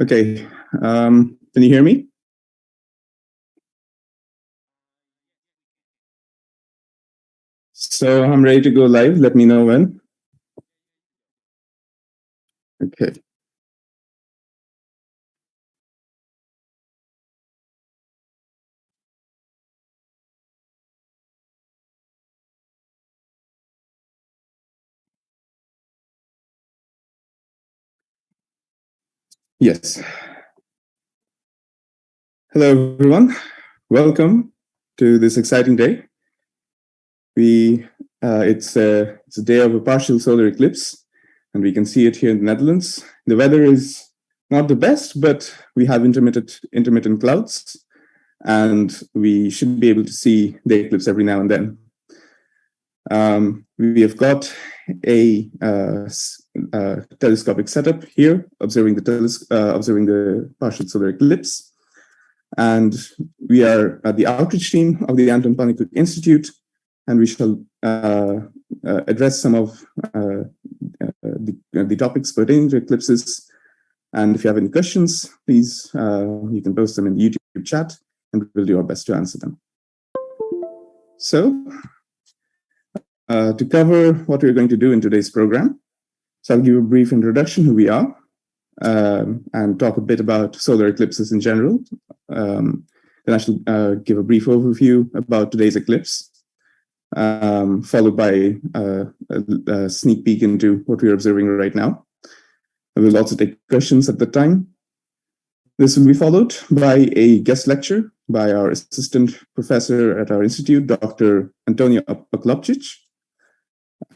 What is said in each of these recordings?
Okay, can you hear me? So I'm ready to go live. Let me know when. Okay. Yes. Hello, everyone. Welcome to this exciting day. It's a day of a partial solar eclipse, and we can see it here in the Netherlands. The weather is not the best, but we have intermittent clouds, and we should be able to see the eclipse every now and then. We have got a telescopic setup here, observing the partial solar eclipse, and we are at the outreach team of the Anton Pannekoek Institute, and we shall address some of the topics pertaining to eclipses. And if you have any questions, please you can post them in the YouTube chat, and we'll do our best to answer them. So, to cover what we're going to do in today's program, so I'll give a brief introduction who we are, and talk a bit about solar eclipses in general. Then I shall give a brief overview about today's eclipse, followed by a sneak peek into what we're observing right now. I will also take questions at the time. This will be followed by a guest lecture by our assistant professor at our institute, Dr. Antonio Oklopcic.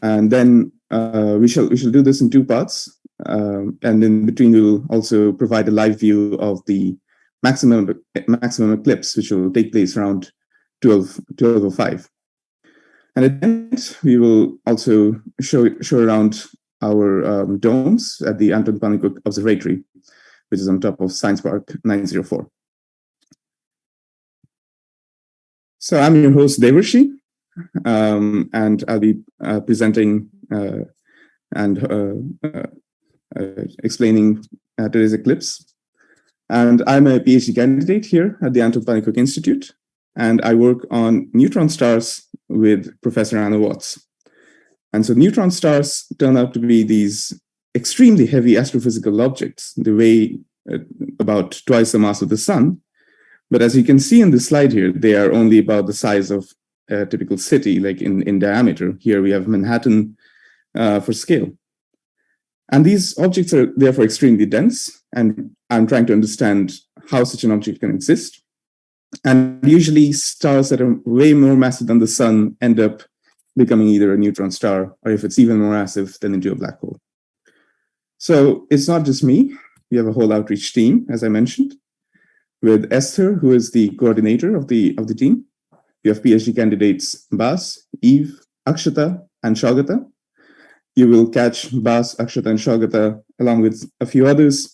And then we shall do this in two parts. And in between, we will also provide a live view of the maximum eclipse, which will take place around 12:05. And at the end, we will also show around our domes at the Anton Pannekoek Observatory, which is on top of Science Park 904. So I'm your host, Devarshi, and I'll be presenting and explaining today's eclipse. And I'm a PhD candidate here at the Anton Pannekoek Institute, and I work on neutron stars with Professor Anna Watts. And so neutron stars turn out to be these extremely heavy astrophysical objects. They weigh about twice the mass of the sun. But as you can see in this slide here, they are only about the size of a typical city, like in diameter. Here we have Manhattan for scale. And these objects are therefore extremely dense, and I'm trying to understand how such an object can exist. And usually stars that are way more massive than the sun end up becoming either a neutron star, or if it's even more massive, then into a black hole. So it's not just me. We have a whole outreach team, as I mentioned, with Esther, who is the coordinator of the team. We have PhD candidates Bas, Eve, Akshata, and Shagata. You will catch Bas, Akshata, and Shagata along with a few others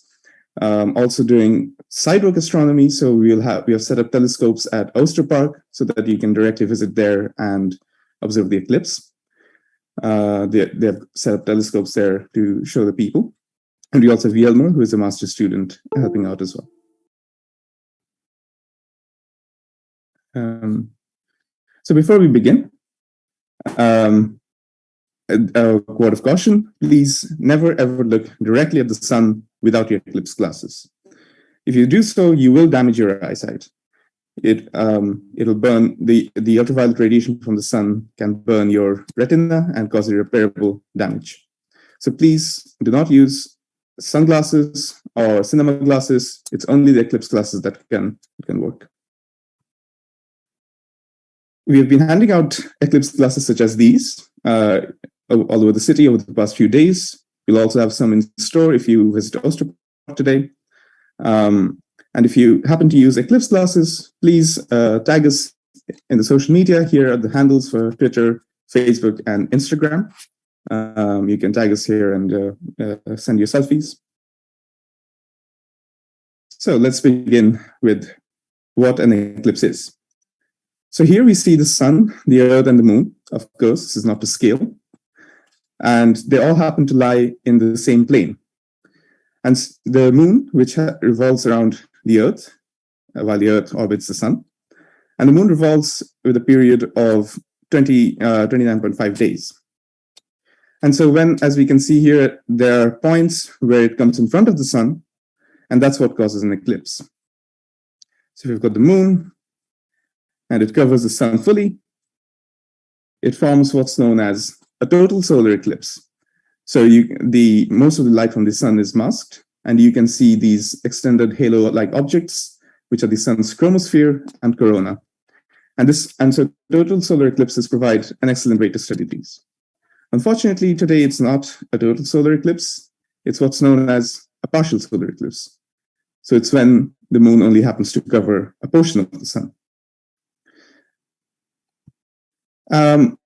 also doing sidewalk astronomy. So we have set up telescopes at Ooster Park so that you can directly visit there and observe the eclipse. They have set up telescopes there to show the people. And we also have Yelmer, who is a master's student, helping out as well. So before we begin, a word of caution: please never ever look directly at the sun without your eclipse glasses. If you do so, you will damage your eyesight. It'll burn the ultraviolet radiation from the sun can burn your retina and cause irreparable damage. So please do not use sunglasses or cinema glasses. It's only the eclipse glasses that can work. We have been handing out eclipse glasses such as these all over the city over the past few days. We'll also have some in store if you visit Ooster Park today. And if you happen to use eclipse glasses, please tag us in the social media. Here are the handles for Twitter, Facebook, and Instagram. You can tag us here and send your selfies. So let's begin with what an eclipse is. So here we see the sun, the earth, and the moon. Of course, this is not to scale. And they all happen to lie in the same plane. And the moon, which revolves around the Earth, while the Earth orbits the sun. And the moon revolves with a period of 29.5 days. And so as we can see here, there are points where it comes in front of the sun, and that's what causes an eclipse. So if we've got the moon, and it covers the sun fully, it forms what's known as a total solar eclipse. So most of the light from the sun is masked, and you can see these extended halo-like objects, which are the sun's chromosphere and corona. And so total solar eclipses provide an excellent way to study these. Unfortunately, today it's not a total solar eclipse. It's what's known as a partial solar eclipse. So it's when the moon only happens to cover a portion of the sun. And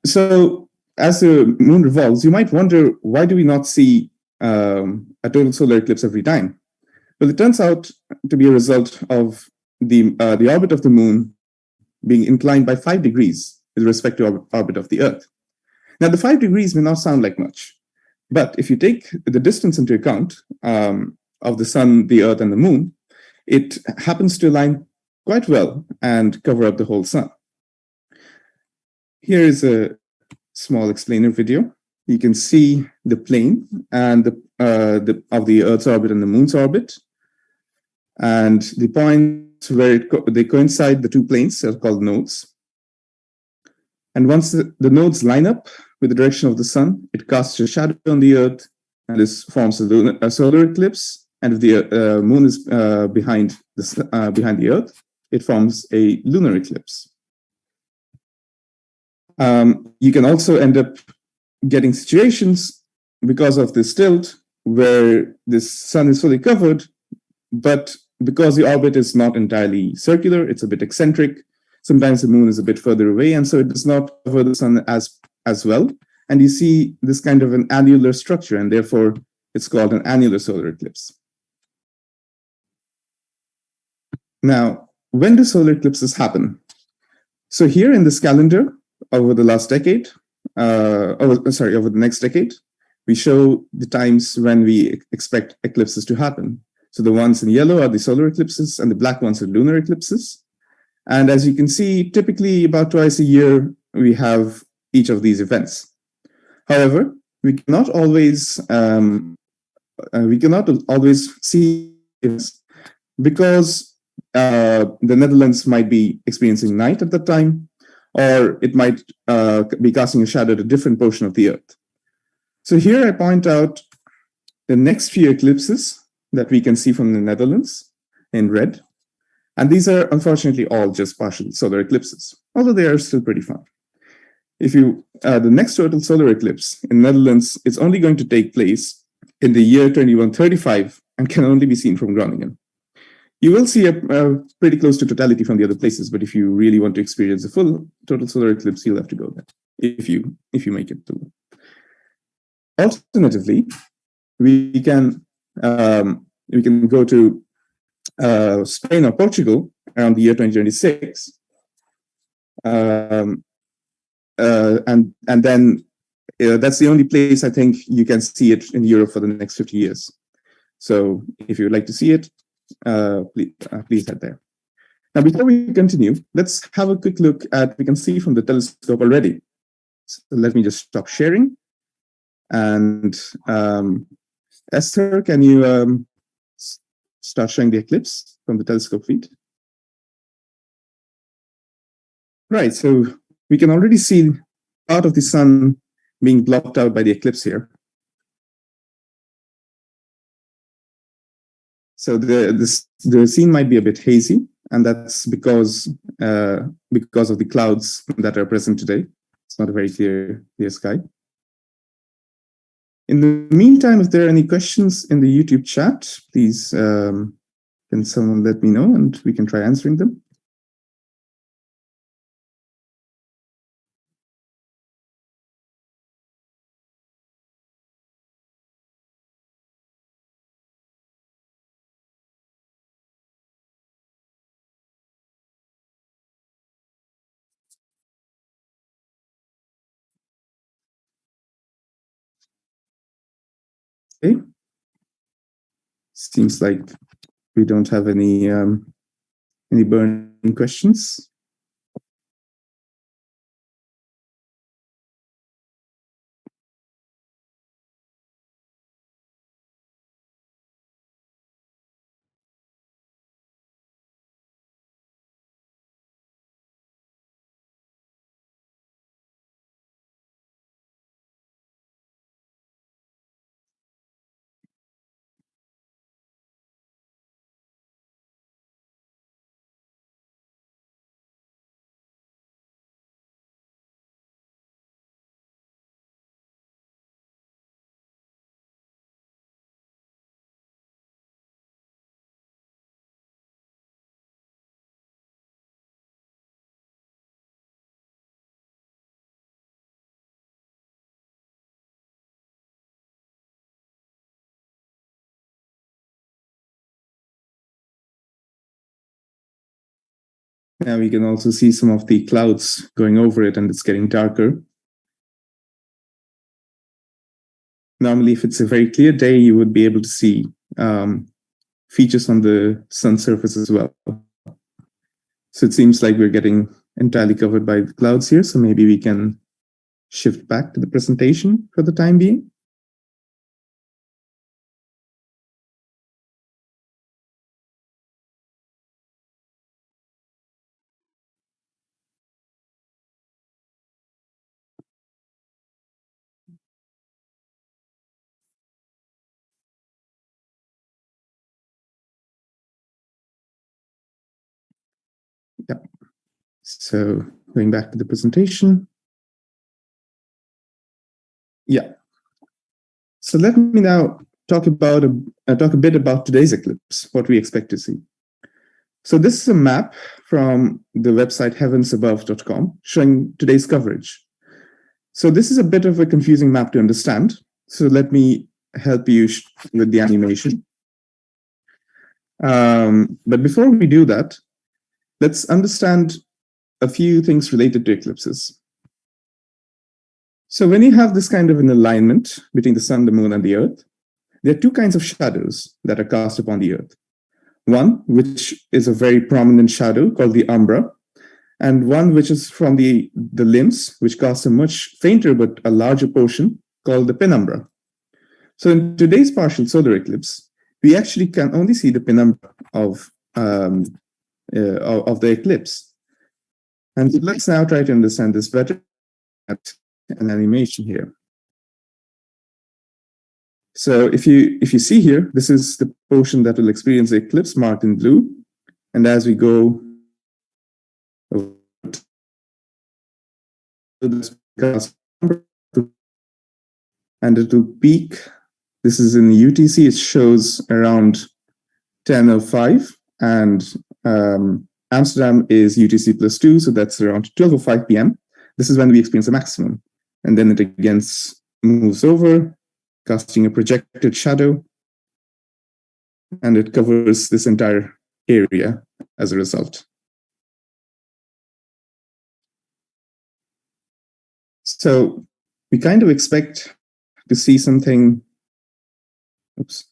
so as the moon revolves, you might wonder, why do we not see a total solar eclipse every time? Well, it turns out to be a result of the orbit of the moon being inclined by 5 degrees with respect to orbit of the Earth. Now, the 5 degrees may not sound like much, but if you take the distance into account of the sun, the Earth, and the moon, it happens to align quite well and cover up the whole sun. Here is a small explainer video. You can see the plane and of the Earth's orbit and the moon's orbit, and the points where they coincide, the two planes, are called nodes. And once the nodes line up with the direction of the sun, it casts a shadow on the Earth, and this forms a solar eclipse. And if the moon is behind the Earth, it forms a lunar eclipse. You can also end up getting situations because of this tilt where the sun is fully covered, but because the orbit is not entirely circular, it's a bit eccentric. Sometimes the moon is a bit further away, and so it does not cover the sun as well. And you see this kind of an annular structure, and therefore it's called an annular solar eclipse. Now, when do solar eclipses happen? So here in this calendar, over the last decade, over the next decade, we show the times when we expect eclipses to happen. So the ones in yellow are the solar eclipses, and the black ones are lunar eclipses. And as you can see, typically about twice a year, we have each of these events. However, we cannot always see this because the Netherlands might be experiencing night at that time, or it might be casting a shadow at a different portion of the Earth. So here I point out the next few eclipses that we can see from the Netherlands in red. And these are unfortunately all just partial solar eclipses, although they are still pretty fun. If the next total solar eclipse in the Netherlands is only going to take place in the year 2135 and can only be seen from Groningen. You will see a pretty close to totality from the other places, but if you really want to experience a full total solar eclipse, you'll have to go there if you make it to. Alternatively, we can go to Spain or Portugal around the year 2026, and then that's the only place I think you can see it in Europe for the next 50 years. So if you would like to see it, please head there. Now, before we continue, let's have a quick look at we can see from the telescope already. So let me just stop sharing. And Esther, can you start showing the eclipse from the telescope feed? Right, so we can already see part of the sun being blocked out by the eclipse here. So the scene might be a bit hazy, and that's because of the clouds that are present today. It's not a very clear sky. In the meantime, if there are any questions in the YouTube chat, please can someone let me know and we can try answering them. Okay. Seems like we don't have any burning questions. Now we can also see some of the clouds going over it, and it's getting darker. Normally, if it's a very clear day, you would be able to see features on the sun's surface as well. So it seems like we're getting entirely covered by the clouds here. So maybe we can shift back to the presentation for the time being. Yeah. So going back to the presentation. Yeah. So let me now talk a bit about today's eclipse, what we expect to see. So this is a map from the website heavensabove.com showing today's coverage. So this is a bit of a confusing map to understand. So let me help you with the animation. But before we do that, let's understand a few things related to eclipses. So when you have this kind of an alignment between the sun, the moon, and the earth, there are two kinds of shadows that are cast upon the earth. One, which is a very prominent shadow called the umbra, and one which is from the limbs, which casts a much fainter but a larger portion called the penumbra. So in today's partial solar eclipse, we actually can only see the penumbra of the eclipse. And let's now try to understand this better at an animation here. So if you see here, this is the portion that will experience the eclipse marked in blue. And as we go, and it will peak. This is in UTC. It shows around 10:05, and Amsterdam is UTC +2, so that's around 12:05 p.m. This is when we experience the maximum, and then it again moves over, casting a projected shadow, and it covers this entire area as a result. So we kind of expect to see something. Oops.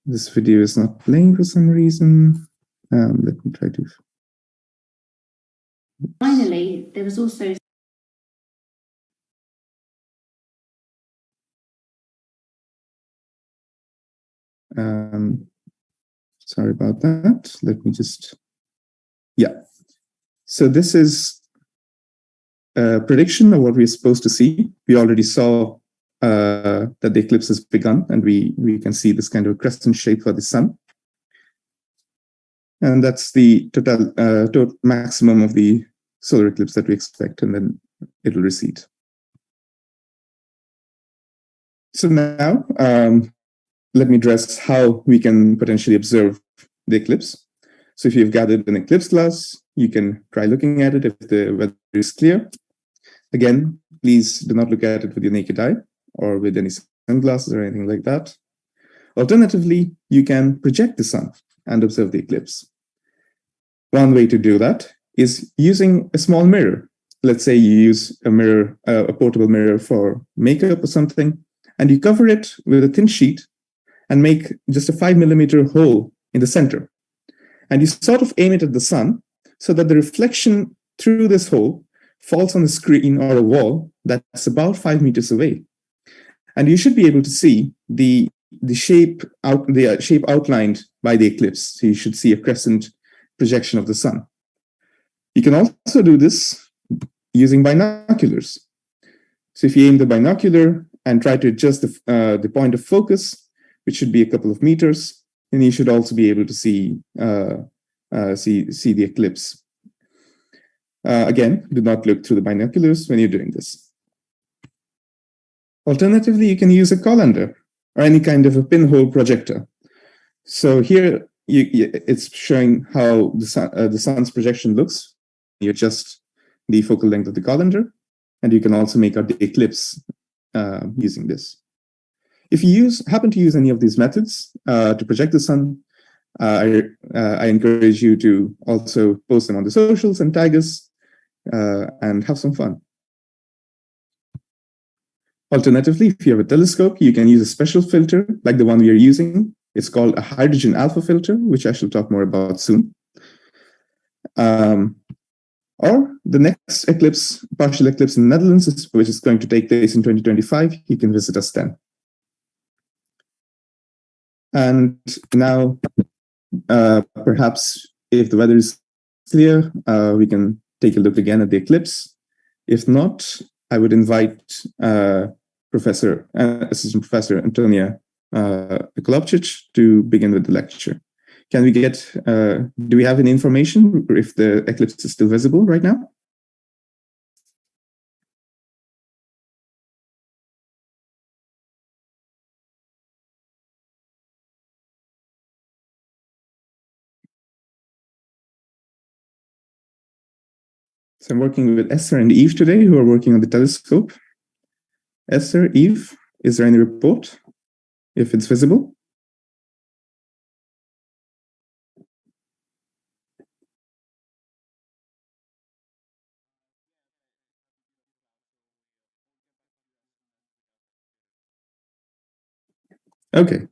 This video is not playing for some reason. Let me try to. Finally, there was also. Sorry about that. Let me just. Yeah. So this is a prediction of what we're supposed to see. We already saw that the eclipse has begun, and we can see this kind of crescent shape for the sun. And that's the total maximum of the solar eclipse that we expect, and then it will recede. So now, let me address how we can potentially observe the eclipse. So if you've gathered an eclipse glass, you can try looking at it if the weather is clear. Again, please do not look at it with your naked eye or with any sunglasses or anything like that. Alternatively, you can project the sun and observe the eclipse. One way to do that is using a small mirror. Let's say you use a mirror, a portable mirror for makeup or something, and you cover it with a thin sheet and make just a 5 millimeter hole in the center. And you sort of aim it at the sun so that the reflection through this hole falls on a screen or a wall that's about 5 meters away. And you should be able to see the shape outlined by the eclipse. So you should see a crescent projection of the sun. You can also do this using binoculars. So if you aim the binocular and try to adjust the point of focus, which should be a couple of meters, then you should also be able to see the eclipse. Again, do not look through the binoculars when you're doing this. Alternatively, you can use a colander or any kind of a pinhole projector. So here it's showing how the sun's projection looks. You adjust the focal length of the colander, and you can also make out the eclipse using this. If you happen to use any of these methods to project the sun, I encourage you to also post them on the socials and tag us and have some fun. Alternatively, if you have a telescope, you can use a special filter like the one we are using. It's called a hydrogen alpha filter, which I shall talk more about soon. Or the next eclipse, partial eclipse in the Netherlands, which is going to take place in 2025, you can visit us then. And now, perhaps if the weather is clear, we can take a look again at the eclipse. If not, I would invite Assistant Professor Antonia Kolopcic to begin with the lecture. Can we get, do we have any information if the eclipse is still visible right now? So I'm working with Esther and Eve today, who are working on the telescope. Esther, Eve, is there any report if it's visible? Okay,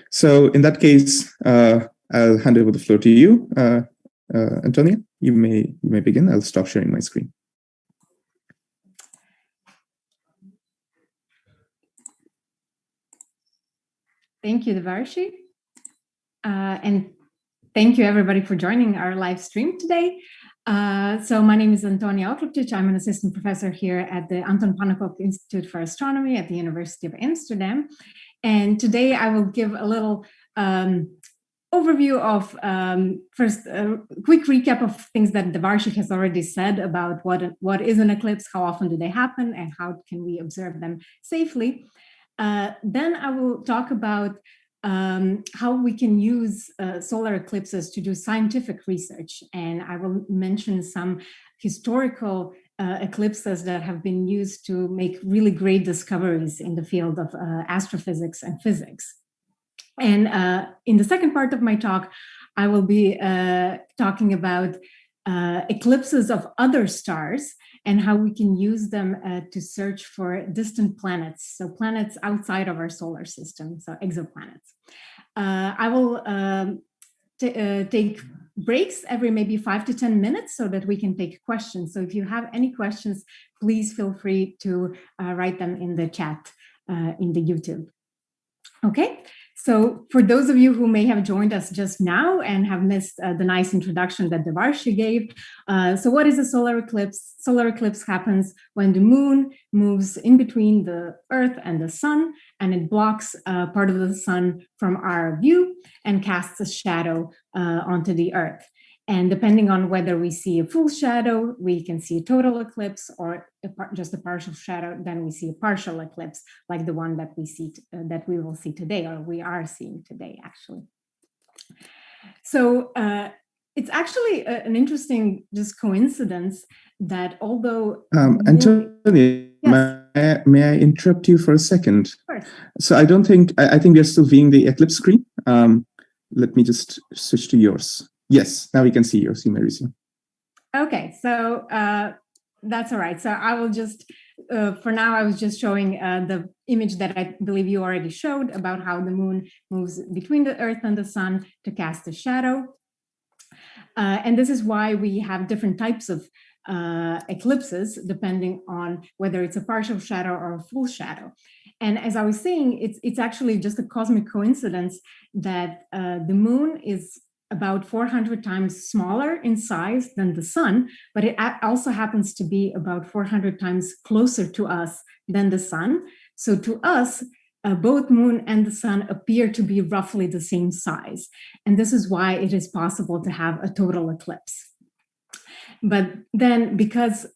so in that case, I'll hand over the floor to you, Antonia. You may begin. I'll stop sharing my screen. Thank you, Devarshi. And thank you, everybody, for joining our live stream today. So my name is Antonia Kolopcic. I'm an assistant professor here at the Anton Pannekoek Institute for Astronomy at the University of Amsterdam. And today I will give a little overview of, first, a quick recap of things that Devarshi has already said about what is an eclipse, how often do they happen, and how can we observe them safely. Then I will talk about how we can use solar eclipses to do scientific research. And I will mention some historical eclipses that have been used to make really great discoveries in the field of astrophysics and physics. And in the second part of my talk, I will be talking about eclipses of other stars and how we can use them to search for distant planets, so planets outside of our solar system, so exoplanets. I will take breaks every maybe 5 to 10 minutes so that we can take questions. So if you have any questions, please feel free to write them in the chat in the YouTube. Okay. So for those of you who may have joined us just now and have missed the nice introduction that Devarshi gave, so what is a solar eclipse? Solar eclipse happens when the moon moves in between the Earth and the sun, and it blocks part of the sun from our view and casts a shadow onto the Earth. And depending on whether we see a full shadow, we can see a total eclipse, or just a partial shadow, then we see a partial eclipse, like the one that we see, that we will see today, or we are seeing today, actually. So it's actually an interesting coincidence that although Antonia, yes. May I interrupt you for a second? Of course. So I think we are still viewing the eclipse screen. Let me just switch to yours. Yes, now we can see yours. You may resume. Okay, so that's all right. So I will just For now, I was just showing the image that I believe you already showed about how the moon moves between the Earth and the sun to cast a shadow. And this is why we have different types of eclipses, depending on whether it's a partial shadow or a full shadow. And as I was saying, it's actually just a cosmic coincidence that the moon is about 400 times smaller in size than the sun, but it also happens to be about 400 times closer to us than the sun. So to us, both moon and the sun appear to be roughly the same size. And this is why it is possible to have a total eclipse. But then because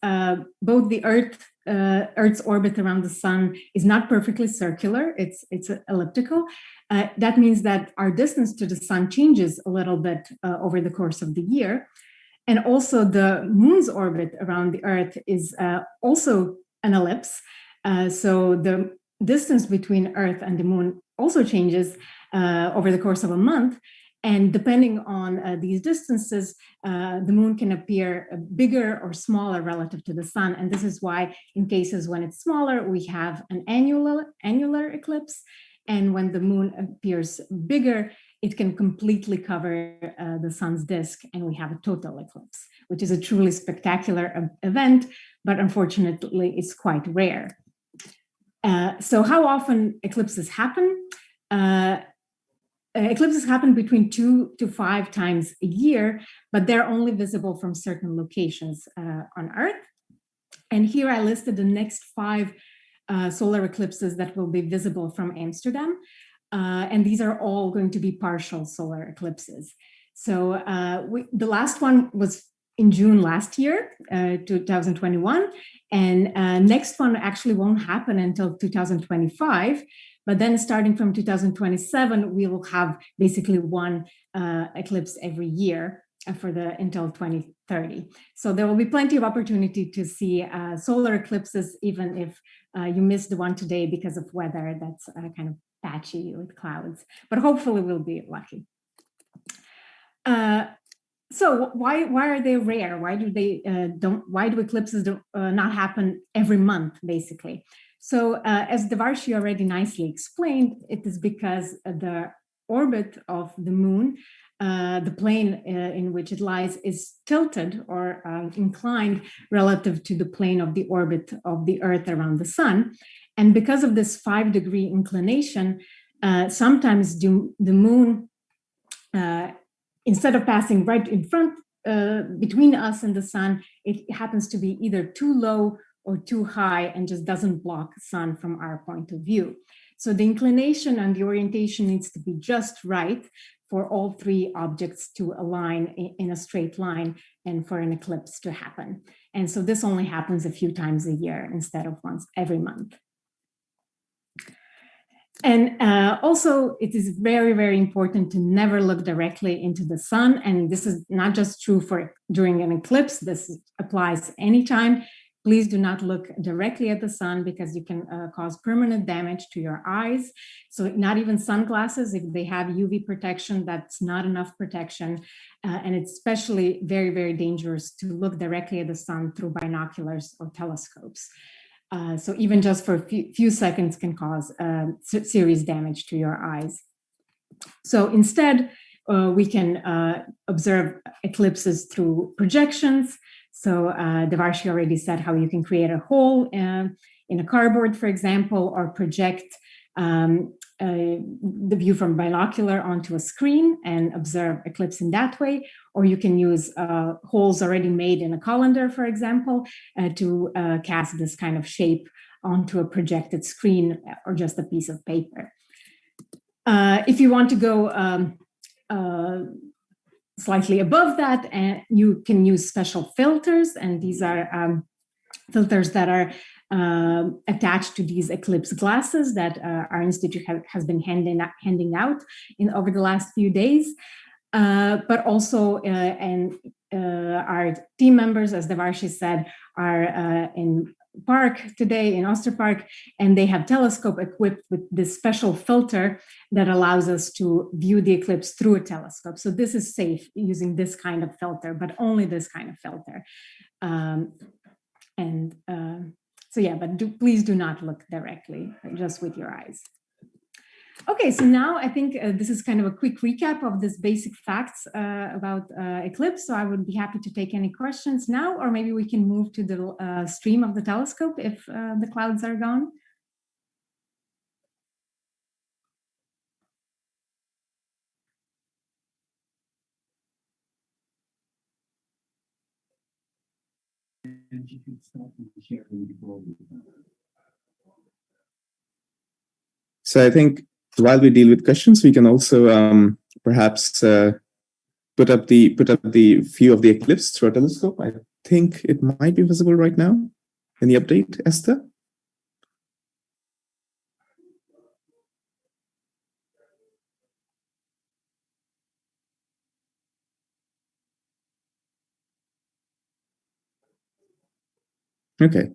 both the Earth's orbit around the sun is not perfectly circular, it's elliptical, that means that our distance to the sun changes a little bit over the course of the year. And also the moon's orbit around the Earth is also an ellipse. So the distance between Earth and the moon also changes over the course of a month. And depending on these distances, the moon can appear bigger or smaller relative to the sun. And this is why in cases when it's smaller, we have an annular eclipse. And when the moon appears bigger, it can completely cover the sun's disk, and we have a total eclipse, which is a truly spectacular event, but unfortunately, it's quite rare. So how often eclipses happen? Eclipses happen between 2 to 5 times a year, but they're only visible from certain locations on Earth. And here I listed the next 5 solar eclipses that will be visible from Amsterdam. And these are all going to be partial solar eclipses. So the last one was in June last year, 2021. And next one actually won't happen until 2025. But then starting from 2027, we will have basically one eclipse every year until 2030. So there will be plenty of opportunity to see solar eclipses, even if you missed the one today because of weather that's kind of patchy with clouds. But hopefully we'll be lucky. So why are they rare? Why do eclipses not happen every month, basically? So as Devarshi already nicely explained, it is because the orbit of the moon, the plane in which it lies, is tilted or inclined relative to the plane of the orbit of the Earth around the sun. And because of this 5-degree inclination, sometimes the moon, instead of passing right in front between us and the sun, it happens to be either too low or too high and just doesn't block the sun from our point of view. So the inclination and the orientation needs to be just right for all 3 objects to align in a straight line and for an eclipse to happen. And so this only happens a few times a year instead of once every month. And also, it is very, very important to never look directly into the sun. And this is not just true for during an eclipse. This applies anytime. Please do not look directly at the sun because you can cause permanent damage to your eyes. So not even sunglasses, if they have UV protection, that's not enough protection. And it's especially very, very dangerous to look directly at the sun through binoculars or telescopes. So even just for a few seconds can cause serious damage to your eyes. So instead, we can observe eclipses through projections. So Devarshi already said how you can create a hole in a cardboard, for example, or project the view from binocular onto a screen and observe eclipse in that way. Or you can use holes already made in a colander, for example, to cast this kind of shape onto a projected screen or just a piece of paper. If you want to go slightly above that, you can use special filters, and these are filters that are attached to these eclipse glasses that our institute has been handing out over the last few days. But also, our team members, as Devarshi said, are in park today in Oosterpark, and they have telescope equipped with this special filter that allows us to view the eclipse through a telescope. So this is safe using this kind of filter, but only this kind of filter. So yeah, but please do not look directly, just with your eyes. Okay, so now I think this is kind of a quick recap of this basic facts about eclipse. So I would be happy to take any questions now, or maybe we can move to the stream of the telescope if the clouds are gone. And you can start sharing before we go. So I think while we deal with questions, we can also perhaps put up the view of the eclipse through a telescope. I think it might be visible right now in the update, Esther. Okay.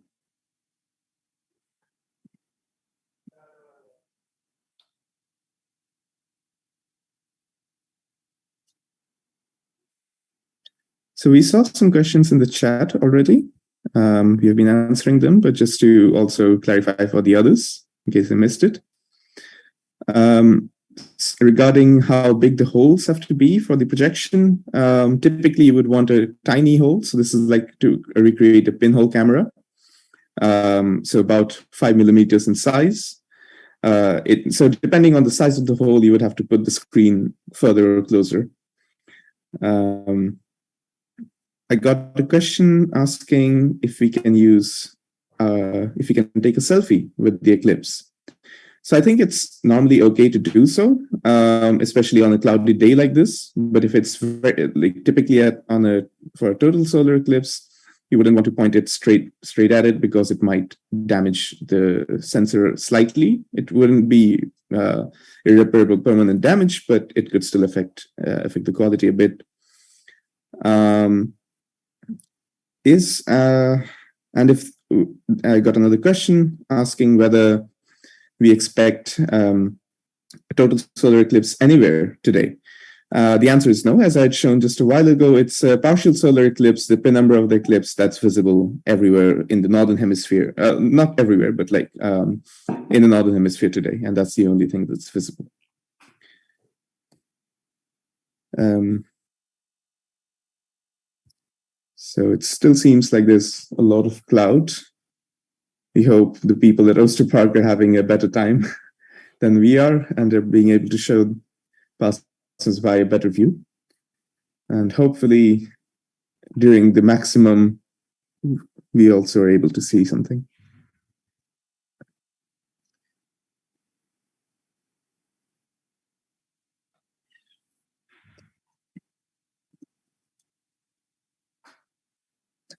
So we saw some questions in the chat already. We have been answering them, but just to also clarify for the others, in case I missed it. Regarding how big the holes have to be for the projection, typically you would want a tiny hole. So this is like to recreate a pinhole camera. So about 5 millimeters in size. So depending on the size of the hole, you would have to put the screen further or closer. I got a question asking if we can use, if we can take a selfie with the eclipse. So I think it's normally okay to do so, especially on a cloudy day like this. But if it's very, like typically for a total solar eclipse, you wouldn't want to point it straight at it because it might damage the sensor slightly. It wouldn't be irreparable permanent damage, but it could still affect the quality a bit. And if I got another question asking whether we expect a total solar eclipse anywhere today. The answer is no. As I had shown just a while ago, it's a partial solar eclipse, the penumbra of the eclipse that's visible everywhere in the northern hemisphere. Not everywhere, but like in the northern hemisphere today. And that's the only thing that's visible. So it still seems like there's a lot of cloud. We hope the people at Oster Park are having a better time than we are, and they're being able to show passers by a better view. And hopefully, during the maximum, we also are able to see something.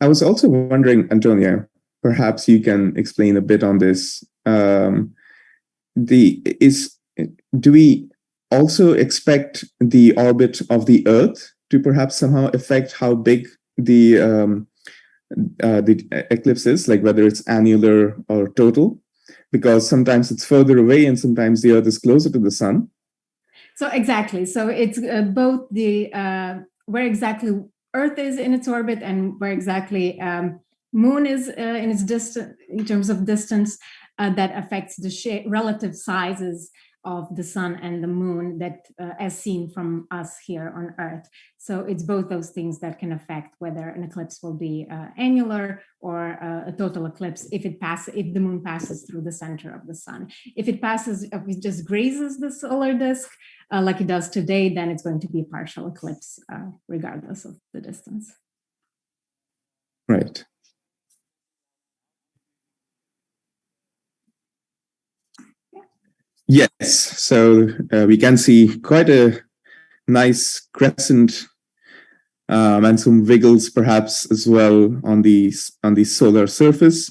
I was also wondering, Antonia, perhaps you can explain a bit on this. Do we also expect the orbit of the Earth to perhaps somehow affect how big the eclipse is, like whether it's annular or total? Because sometimes it's further away and sometimes the Earth is closer to the sun. So exactly. So it's both the where exactly Earth is in its orbit and where exactly Moon is in its distance, in terms of distance, that affects the relative sizes of the sun and the moon that as seen from us here on Earth. So it's both those things that can affect whether an eclipse will be annular or a total eclipse if the moon passes through the center of the sun. If it just grazes the solar disk like it does today, then it's going to be a partial eclipse regardless of the distance. Right. Yes, so we can see quite a nice crescent and some wiggles perhaps as well on the solar surface.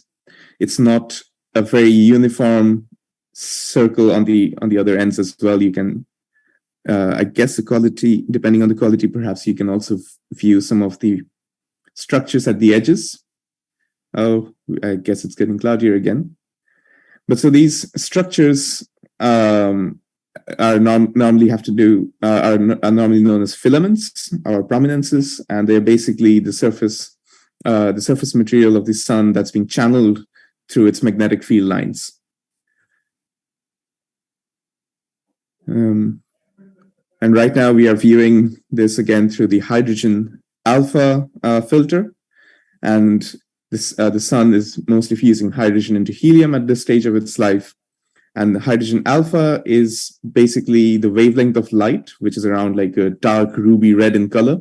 It's not a very uniform circle on the other ends as well. You can, I guess, the quality, depending on the quality, perhaps you can also view some of the structures at the edges. Oh, I guess it's getting cloudier again. But so these structures are normally known as filaments or prominences, and they're basically the surface material of the sun that's being channeled through its magnetic field lines. And right now we are viewing this again through the hydrogen alpha filter. And the sun is mostly fusing hydrogen into helium at this stage of its life. And the hydrogen alpha is basically the wavelength of light, which is around like a dark ruby red in color.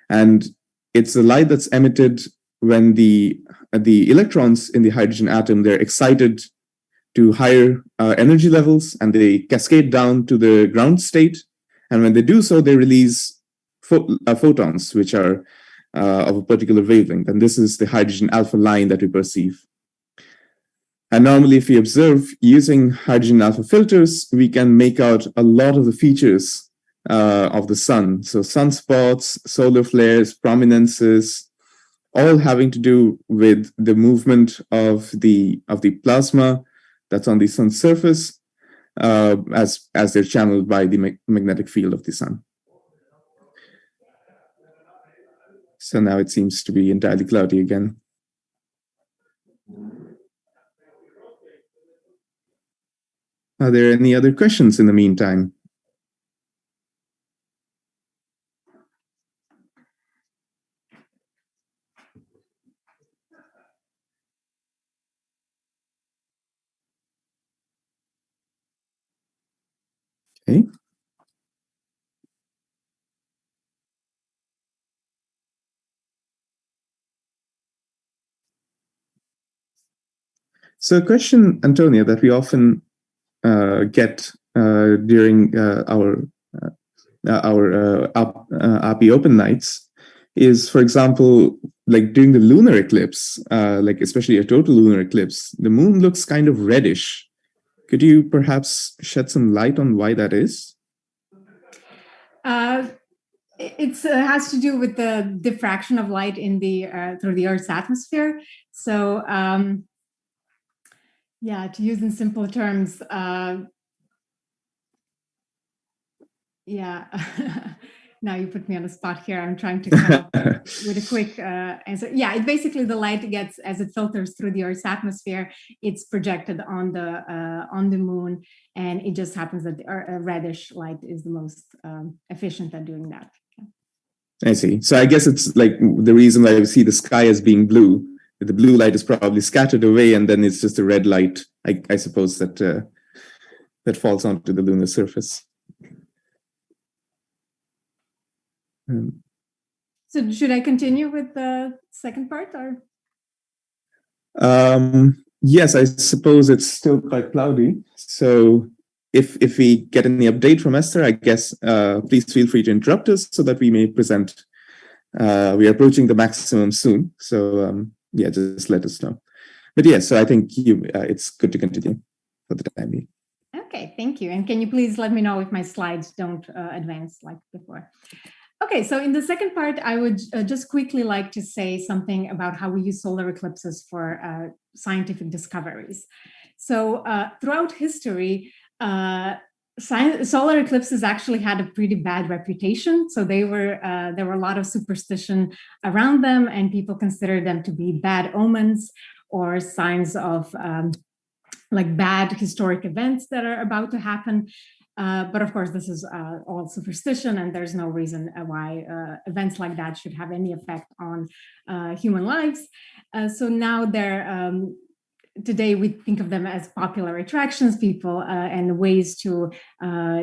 And it's the light that's emitted when the electrons in the hydrogen atom, they're excited to higher energy levels, and they cascade down to the ground state. And when they do so, they release photons, which are of a particular wavelength. And this is the hydrogen alpha line that we perceive. And normally, if we observe using hydrogen alpha filters, we can make out a lot of the features of the sun. So sunspots, solar flares, prominences, all having to do with the movement of the plasma that's on the sun's surface as they're channeled by the magnetic field of the sun. So now it seems to be entirely cloudy again. Are there any other questions in the meantime? Okay. So a question, Antonia, that we often get during our API open nights is, for example, like during the lunar eclipse, like especially a total lunar eclipse, the moon looks kind of reddish. Could you perhaps shed some light on why that is? It has to do with the diffraction of light in the through the Earth's atmosphere. So, yeah, to use in simple terms, yeah. Now you put me on the spot here. I'm trying to come up with a quick answer. Yeah, it basically the light gets, as it filters through the Earth's atmosphere, it's projected on the moon, and it just happens that the reddish light is the most efficient at doing that. I see. So I guess it's like the reason why we see the sky as being blue. The blue light is probably scattered away, and then it's just a red light, I suppose, that falls onto the lunar surface. So should I continue with the second part, or? Yes, I suppose it's still quite cloudy. So if we get any update from Esther, I guess please feel free to interrupt us so that we may present. We are approaching the maximum soon. So yeah, just let us know. But yeah, so I think it's good to continue for the time being. Okay, thank you. And can you please let me know if my slides don't advance like before? Okay, so in the second part, I would just quickly like to say something about how we use solar eclipses for scientific discoveries. So throughout history, solar eclipses actually had a pretty bad reputation. So there were a lot of superstition around them, and people considered them to be bad omens or signs of like bad historic events that are about to happen. But of course, this is all superstition, and there's no reason why events like that should have any effect on human lives. So now today we think of them as popular attractions, people and ways to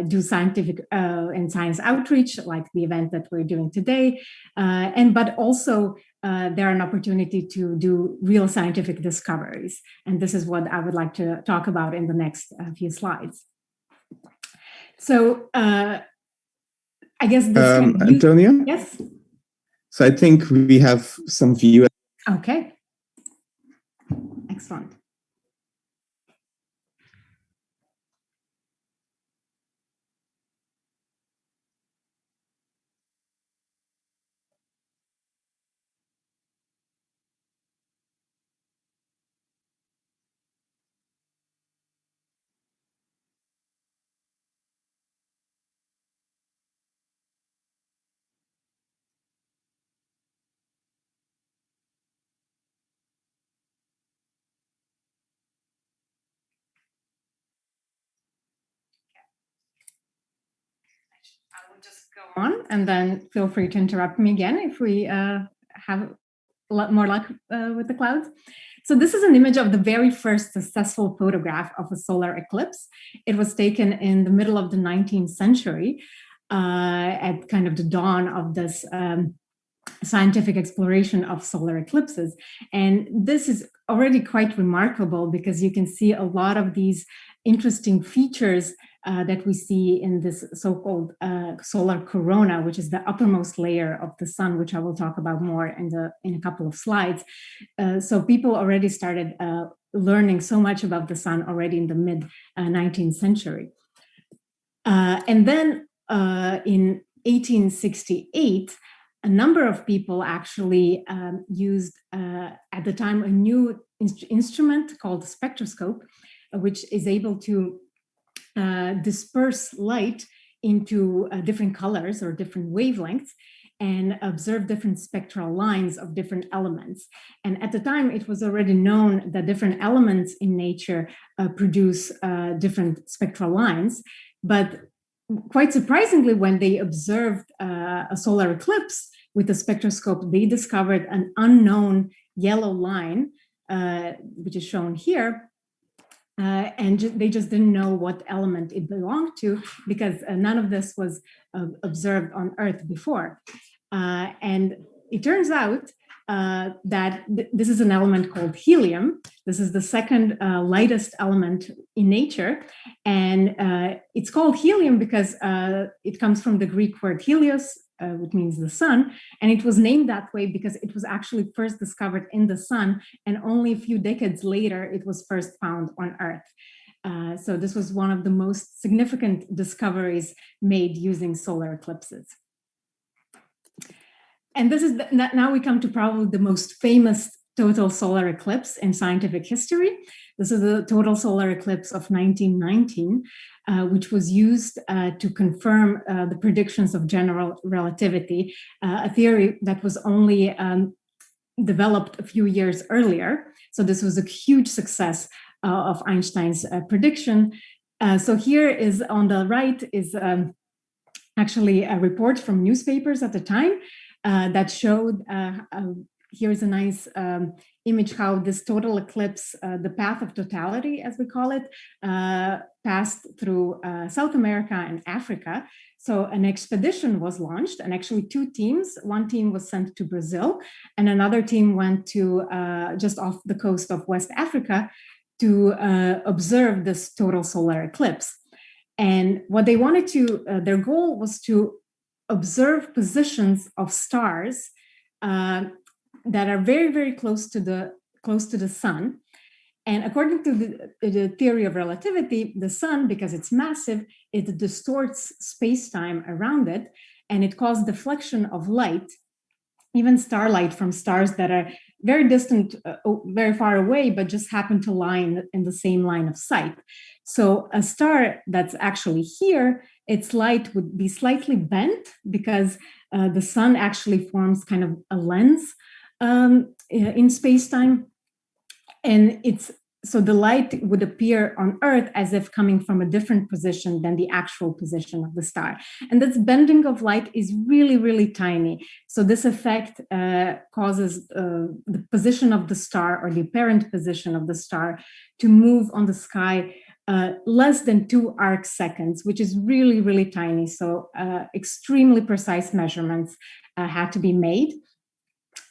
do scientific and science outreach, like the event that we're doing today. But also they're an opportunity to do real scientific discoveries. And this is what I would like to talk about in the next few slides. So I guess this Antonia? Yes. So I think we have some viewers. Okay. Excellent. I will just go on, and then feel free to interrupt me again if we have a lot more luck with the clouds. So this is an image of the very first successful photograph of a solar eclipse. It was taken in the middle of the 19th century at kind of the dawn of this scientific exploration of solar eclipses. And this is already quite remarkable because you can see a lot of these interesting features that we see in this so-called solar corona, which is the uppermost layer of the sun, which I will talk about more in a couple of slides. So people already started learning so much about the sun already in the mid-19th century. And then in 1868, a number of people actually used at the time a new instrument called a spectroscope, which is able to disperse light into different colors or different wavelengths and observe different spectral lines of different elements. And at the time, it was already known that different elements in nature produce different spectral lines. But quite surprisingly, when they observed a solar eclipse with a spectroscope, they discovered an unknown yellow line, which is shown here. And they just didn't know what element it belonged to because none of this was observed on Earth before. And it turns out that this is an element called helium. This is the second lightest element in nature. And it's called helium because it comes from the Greek word helios, which means the sun. And it was named that way because it was actually first discovered in the sun. And only a few decades later, it was first found on Earth. So this was one of the most significant discoveries made using solar eclipses. And this is now we come to probably the most famous total solar eclipse in scientific history. This is the total solar eclipse of 1919, which was used to confirm the predictions of general relativity, a theory that was only developed a few years earlier. So this was a huge success of Einstein's prediction. So here is on the right is actually a report from newspapers at the time that showed, here's a nice image how this total eclipse, the path of totality, as we call it, passed through South America and Africa. So an expedition was launched, and actually two teams. One team was sent to Brazil, and another team went to just off the coast of West Africa to observe this total solar eclipse. And what they wanted to, their goal was to observe positions of stars that are very, very close to the sun. And according to the theory of relativity, the sun, because it's massive, it distorts space-time around it, and it causes deflection of light, even starlight from stars that are very distant, very far away, but just happen to lie in the same line of sight. So a star that's actually here, its light would be slightly bent because the sun actually forms kind of a lens in space-time. And so the light would appear on Earth as if coming from a different position than the actual position of the star. And this bending of light is really, really tiny. So this effect causes the position of the star, or the apparent position of the star, to move on the sky less than 2 arc seconds, which is really, really tiny. So extremely precise measurements had to be made.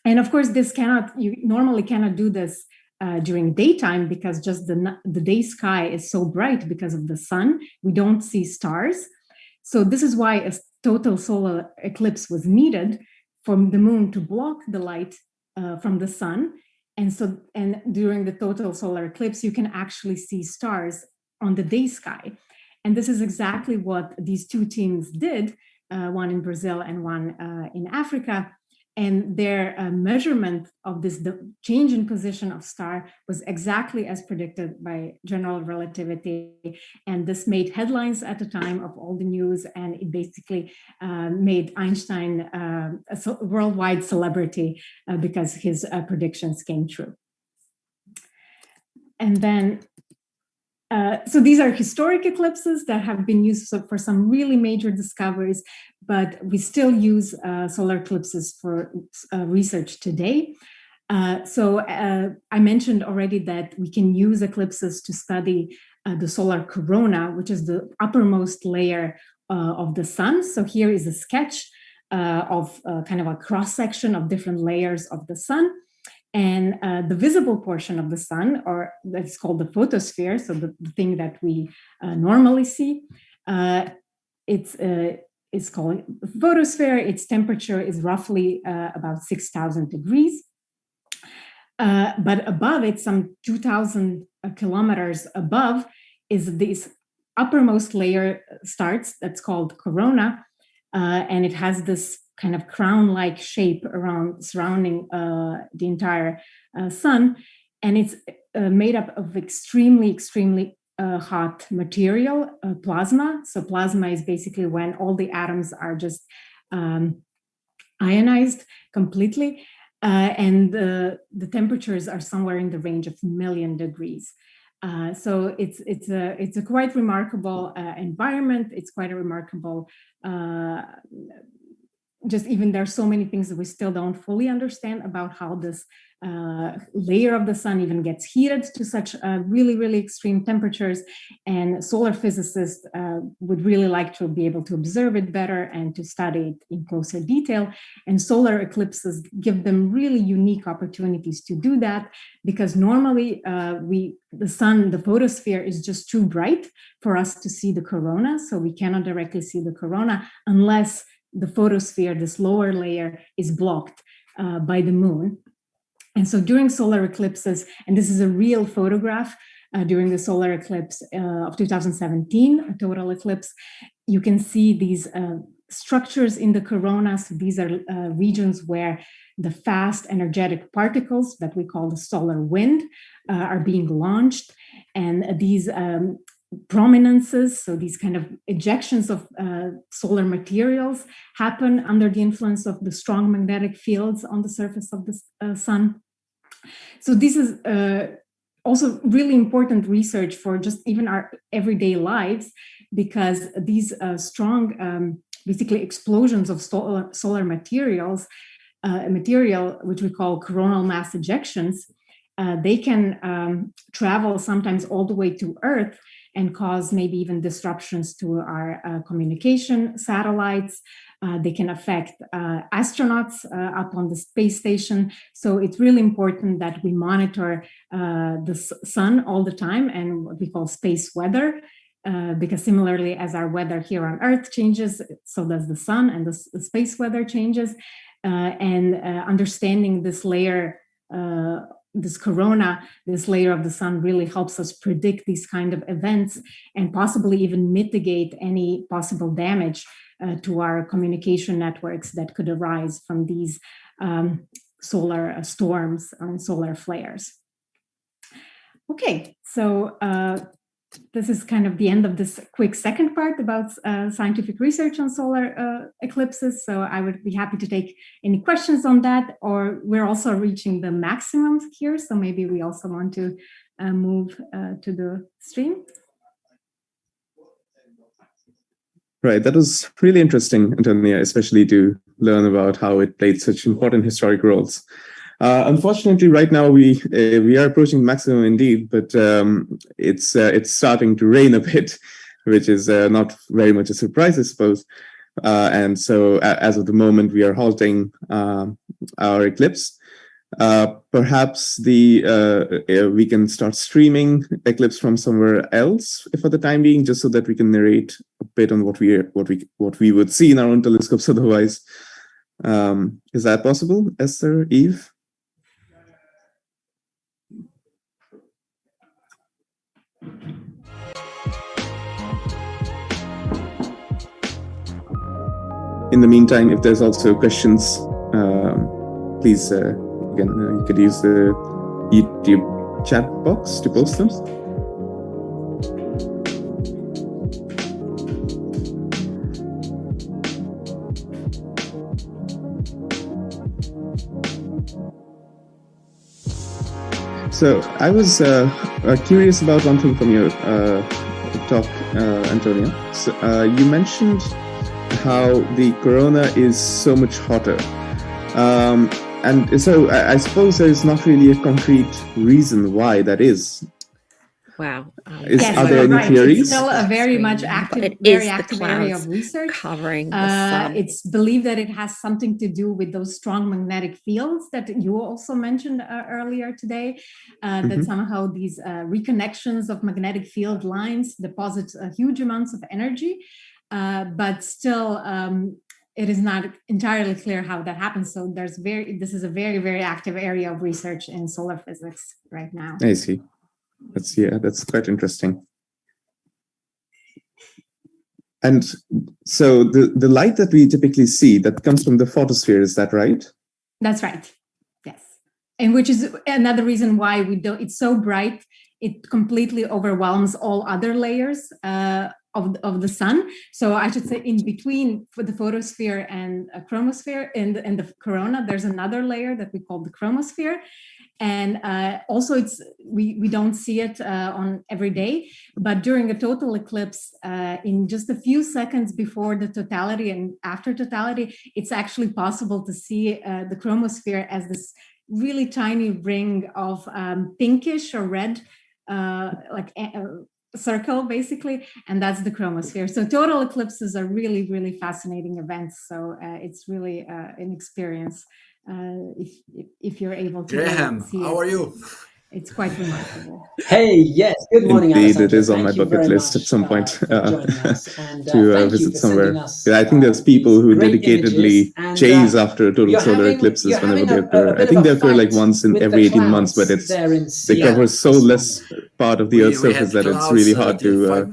And of course, you normally cannot do this during daytime because just the day sky is so bright because of the sun. We don't see stars. So this is why a total solar eclipse was needed for the moon to block the light from the sun. And during the total solar eclipse, you can actually see stars on the day sky. And this is exactly what these two teams did, one in Brazil and one in Africa. And their measurement of the change in position of star was exactly as predicted by general relativity. And this made headlines at the time of all the news, and it basically made Einstein a worldwide celebrity because his predictions came true. And then So these are historic eclipses that have been used for some really major discoveries, but we still use solar eclipses for research today. So I mentioned already that we can use eclipses to study the solar corona, which is the uppermost layer of the sun. So here is a sketch of kind of a cross-section of different layers of the sun. And the visible portion of the sun, or that's called the photosphere, so the thing that we normally see, it's called photosphere. Its temperature is roughly about 6,000 degrees. But above it, some 2,000 kilometers above, is this uppermost layer starts, that's called corona, and it has this kind of crown-like shape around surrounding the entire sun, and it's made up of extremely hot material, plasma. So plasma is basically when all the atoms are just ionized completely, and the temperatures are somewhere in the range of 1,000,000 degrees. So it's a quite remarkable environment. It's quite a remarkable just even there are so many things that we still don't fully understand about how this layer of the sun even gets heated to such really extreme temperatures. And solar physicists would really like to be able to observe it better and to study it in closer detail. And solar eclipses give them really unique opportunities to do that, because normally the sun, the photosphere, is just too bright for us to see the corona. So we cannot directly see the corona unless the photosphere, this lower layer, is blocked by the moon. And so during solar eclipses, and this is a real photograph during the solar eclipse of 2017, a total eclipse, you can see these structures in the corona. So these are regions where the fast energetic particles that we call the solar wind are being launched. And these prominences, so these kind of ejections of solar materials, happen under the influence of the strong magnetic fields on the surface of the sun. So this is also really important research for just even our everyday lives, because these strong, basically explosions of solar materials, material which we call coronal mass ejections, they can travel sometimes all the way to Earth and cause maybe even disruptions to our communication satellites. They can affect astronauts up on the space station. So it's really important that we monitor the sun all the time and what we call space weather, because similarly as our weather here on Earth changes, so does the sun, and the space weather changes. And understanding this layer, this corona, this layer of the sun, really helps us predict these kind of events and possibly even mitigate any possible damage to our communication networks that could arise from these solar storms and solar flares. Okay, so this is kind of the end of this quick second part about scientific research on solar eclipses. So I would be happy to take any questions on that, or we're also reaching the maximums here. So maybe we also want to move to the stream. Right, that was really interesting, Antonia, especially to learn about how it played such important historic roles. Unfortunately, right now we are approaching maximum indeed, but it's starting to rain a bit, which is not very much a surprise, I suppose. And so, as of the moment, we are halting our eclipse. Perhaps we can start streaming eclipse from somewhere else for the time being, just so that we can narrate a bit on what we would see in our own telescopes otherwise. Is that possible, Esther, Eve? In the meantime, if there's also questions, please, again, you could use the YouTube chat box to post them. So I was curious about one thing from your talk, Antonia. So, you mentioned how the corona is so much hotter. And so I suppose there is not really a concrete reason why that is. Wow. Are there any theories? It's still a very much active, very active area of research. Covering the sun. It's believed that it has something to do with those strong magnetic fields that you also mentioned earlier today, that somehow these reconnections of magnetic field lines deposit huge amounts of energy, but still it is not entirely clear how that happens. So this is a very, very active area of research in solar physics right now. I see. That's quite interesting. And so the light that we typically see that comes from the photosphere, is that right? That's right. Yes. And which is another reason why it's so bright, it completely overwhelms all other layers of the sun. So I should say in between for the photosphere and a chromosphere and the corona, there's another layer that we call the chromosphere. And also we don't see it on every day, but during a total eclipse, in just a few seconds before the totality and after totality, it's actually possible to see the chromosphere as this really tiny ring of pinkish or red, circle basically, and that's the chromosphere. So total eclipses are really, really fascinating events. So it's really an experience. If you're able to Graham, see how are you? It's quite remarkable. Hey, yes, good morning. Indeed, Alessandro. it is on my bucket list at some point to visit somewhere. I think there's people who dedicatedly chase after total solar eclipses whenever they occur. I think they occur like once in every 18 months, but they cover so less part of the Earth's surface that it's really hard to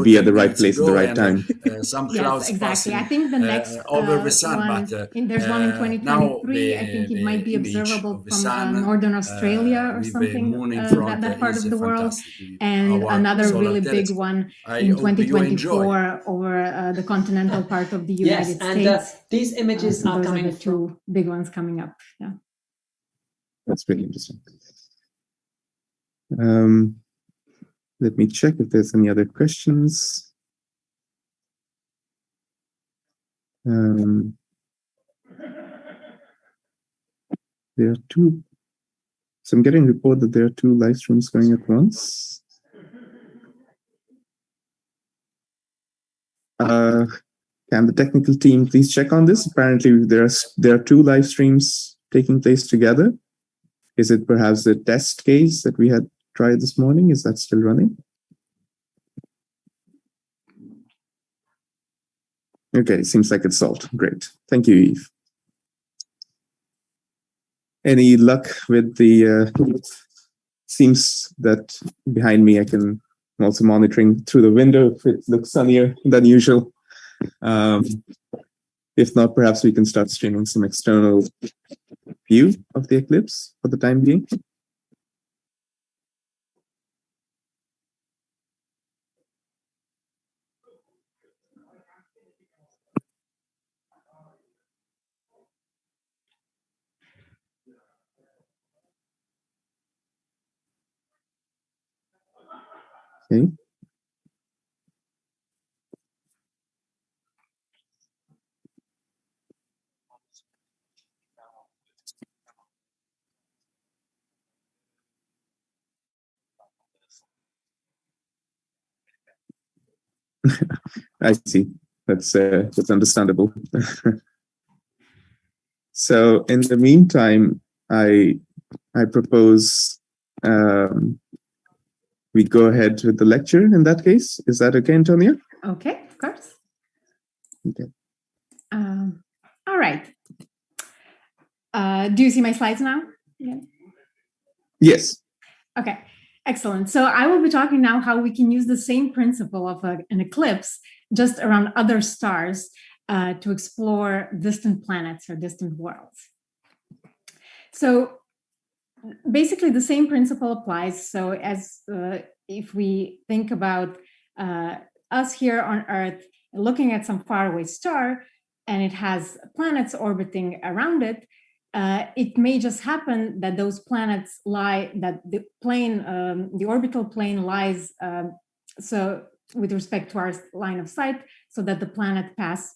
be at the right place at the right time. Some clouds exactly. I think the next over the sun, one, but there's one in 2023. I think it might be observable from Northern Australia or something. That part of the world, and another really big one in 2024 over the continental part of the United States. These images are those coming are the two big ones coming up. Yeah, that's really interesting. Let me check if there's any other questions. There are two. So I'm getting a report that there are two live streams going at once. Can the technical team please check on this? Apparently there are two live streams taking place together. Is it perhaps the test case that we had tried this morning? Is that still running? Okay, seems like it's solved. Great. Thank you, Eve. Any luck with the seems that behind me I'm also monitoring through the window if it looks sunnier than usual. If not, perhaps we can start streaming some external view of the eclipse for the time being. Okay. I see. That's understandable. So in the meantime, I propose we go ahead with the lecture in that case. Is that okay, Antonia? Okay, of course. Okay. All right. Do you see my slides now? Yeah. Yes. Okay, excellent. So I will be talking now how we can use the same principle of an eclipse just around other stars to explore distant planets or distant worlds. So basically the same principle applies. So as if we think about us here on Earth looking at some faraway star and it has planets orbiting around it, it may just happen that those planets lie, that the plane, the orbital plane lies so with respect to our line of sight, so that the planet pass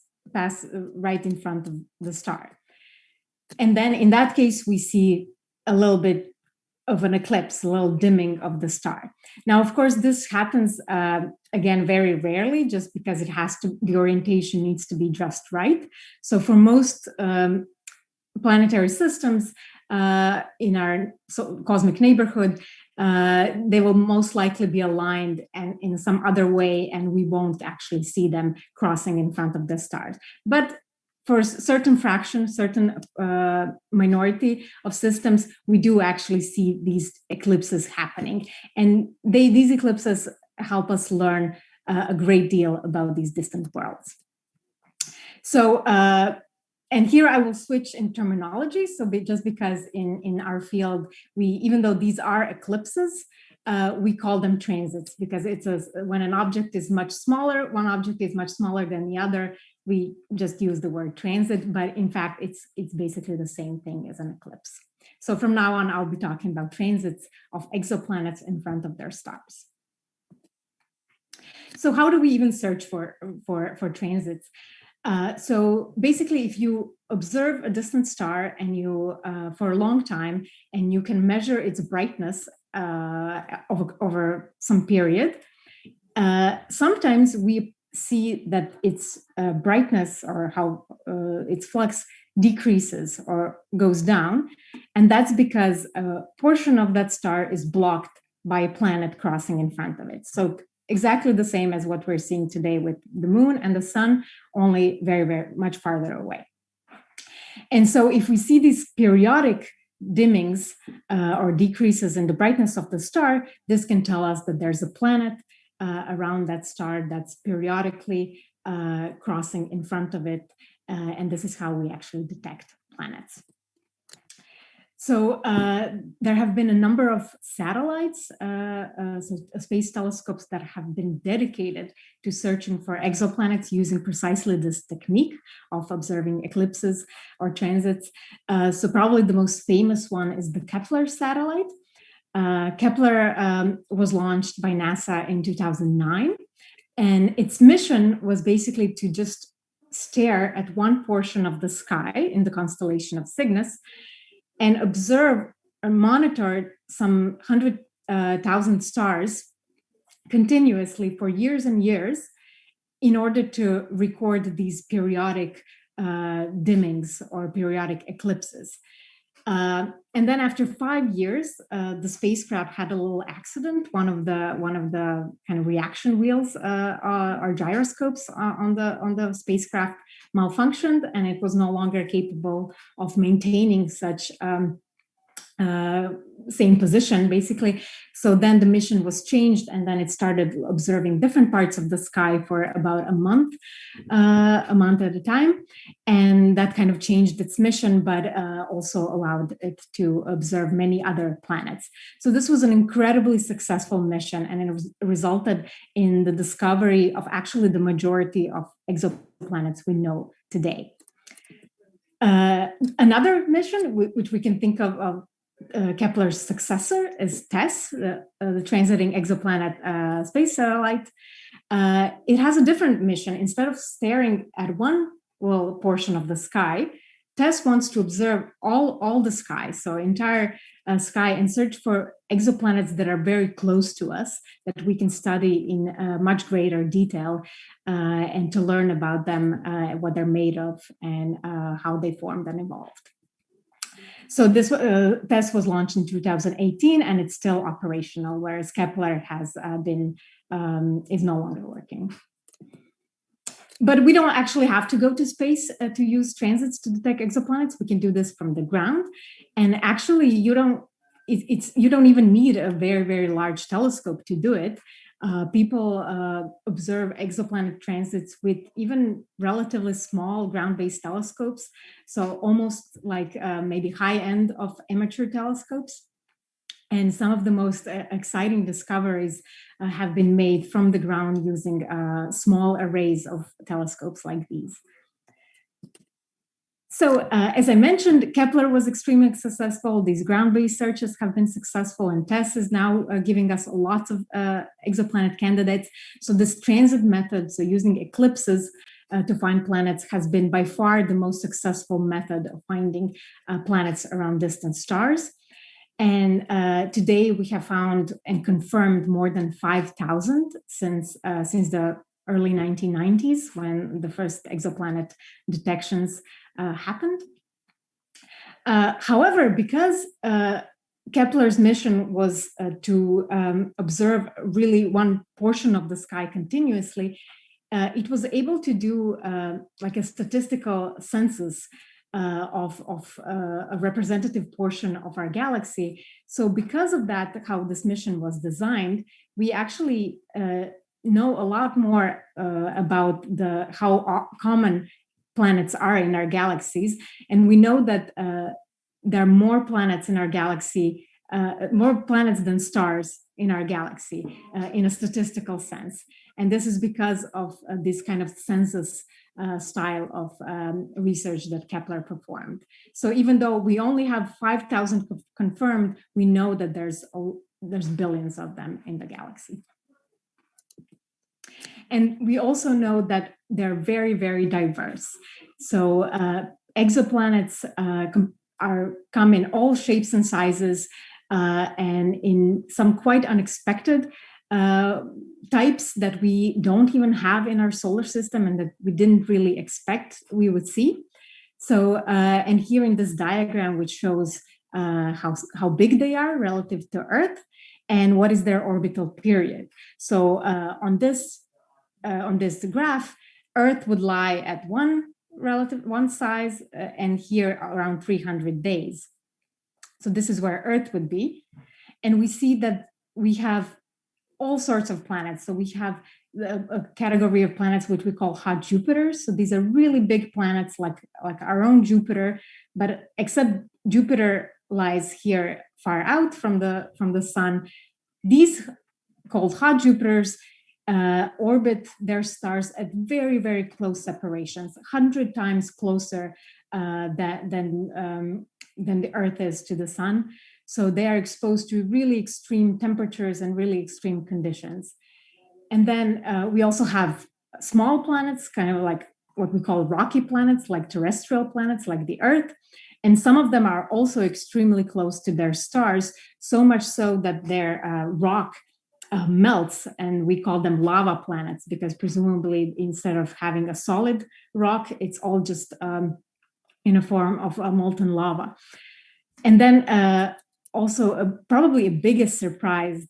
right in front of the star. And then in that case, we see a little bit of an eclipse, a little dimming of the star. Now, of course, this happens again very rarely, just because the orientation needs to be just right. So for most planetary systems in our cosmic neighborhood, they will most likely be aligned and in some other way, and we won't actually see them crossing in front of the stars. But for certain fraction, certain minority of systems, we do actually see these eclipses happening. And these eclipses help us learn a great deal about these distant worlds. So, and here I will switch in terminology. So just because in our field, even though these are eclipses, we call them transits, because when an object is much smaller, one object is much smaller than the other, we just use the word transit, but in fact, it's basically the same thing as an eclipse. So from now on, I'll be talking about transits of exoplanets in front of their stars. So how do we even search for transits? So basically, if you observe a distant star and for a long time, and you can measure its brightness over some period, sometimes we see that its brightness, or how its flux decreases or goes down. And that's because a portion of that star is blocked by a planet crossing in front of it. So exactly the same as what we're seeing today with the moon and the sun, only very, very much farther away. And so if we see these periodic dimmings or decreases in the brightness of the star, this can tell us that there's a planet around that star that's periodically crossing in front of it. And this is how we actually detect planets. So there have been a number of satellites, space telescopes that have been dedicated to searching for exoplanets using precisely this technique of observing eclipses or transits. So probably the most famous one is the Kepler satellite. Kepler was launched by NASA in 2009, and its mission was basically to just stare at one portion of the sky in the constellation of Cygnus and observe or monitor some 100,000 stars continuously for years and years in order to record these periodic dimmings or periodic eclipses. And then after 5 years, the spacecraft had a little accident. One of the kind of reaction wheels or gyroscopes on the spacecraft malfunctioned, and it was no longer capable of maintaining such same position, basically. So then the mission was changed, and then it started observing different parts of the sky for about a month at a time. And that kind of changed its mission, but also allowed it to observe many other planets. So this was an incredibly successful mission, and it resulted in the discovery of actually the majority of exoplanets we know today. Another mission, which we can think of Kepler's successor, is TESS, the Transiting Exoplanet Space Satellite. It has a different mission. Instead of staring at one portion of the sky, TESS wants to observe all the sky, so entire sky, and search for exoplanets that are very close to us, that we can study in much greater detail, and to learn about them, what they're made of, and how they formed and evolved. So this TESS was launched in 2018, and it's still operational, whereas Kepler has is no longer working. But we don't actually have to go to space to use transits to detect exoplanets. We can do this from the ground, and actually, you don't even need a very, very large telescope to do it. People observe exoplanet transits with even relatively small ground-based telescopes, so almost like maybe high end of amateur telescopes. And some of the most exciting discoveries have been made from the ground using small arrays of telescopes like these. So as I mentioned, Kepler was extremely successful. These ground-based searches have been successful, and TESS is now giving us lots of exoplanet candidates. So this transit method, so using eclipses to find planets, has been by far the most successful method of finding planets around distant stars. And today we have found and confirmed more than 5,000 since the early 1990s, when the first exoplanet detections happened. However, because Kepler's mission was to observe really one portion of the sky continuously, it was able to do like a statistical census of a representative portion of our galaxy. So because of that, how this mission was designed, we actually know a lot more about how common planets are in our galaxies. And we know that there are more planets in our galaxy, more planets than stars in our galaxy in a statistical sense. And this is because of this kind of census style of research that Kepler performed. So even though we only have 5,000 confirmed, we know that there's billions of them in the galaxy. And we also know that they're very, very diverse. So exoplanets come in all shapes and sizes, and in some quite unexpected types that we don't even have in our solar system and that we didn't really expect we would see. So, and here in this diagram, which shows how big they are relative to Earth and what is their orbital period. So on this graph, Earth would lie at one size, and here around 300 days. So this is where Earth would be. And we see that we have all sorts of planets. So we have a category of planets which we call hot Jupiters. So these are really big planets like our own Jupiter, but except Jupiter lies here far out from the sun. These called hot Jupiters orbit their stars at very, very close separations, 100 times closer than the Earth is to the sun. So they are exposed to really extreme temperatures and really extreme conditions. And then we also have small planets, kind of like what we call rocky planets, like terrestrial planets, like the Earth. And some of them are also extremely close to their stars, so much so that their rock melts, and we call them lava planets, because presumably instead of having a solid rock, it's all just in a form of molten lava. And then also probably a biggest surprise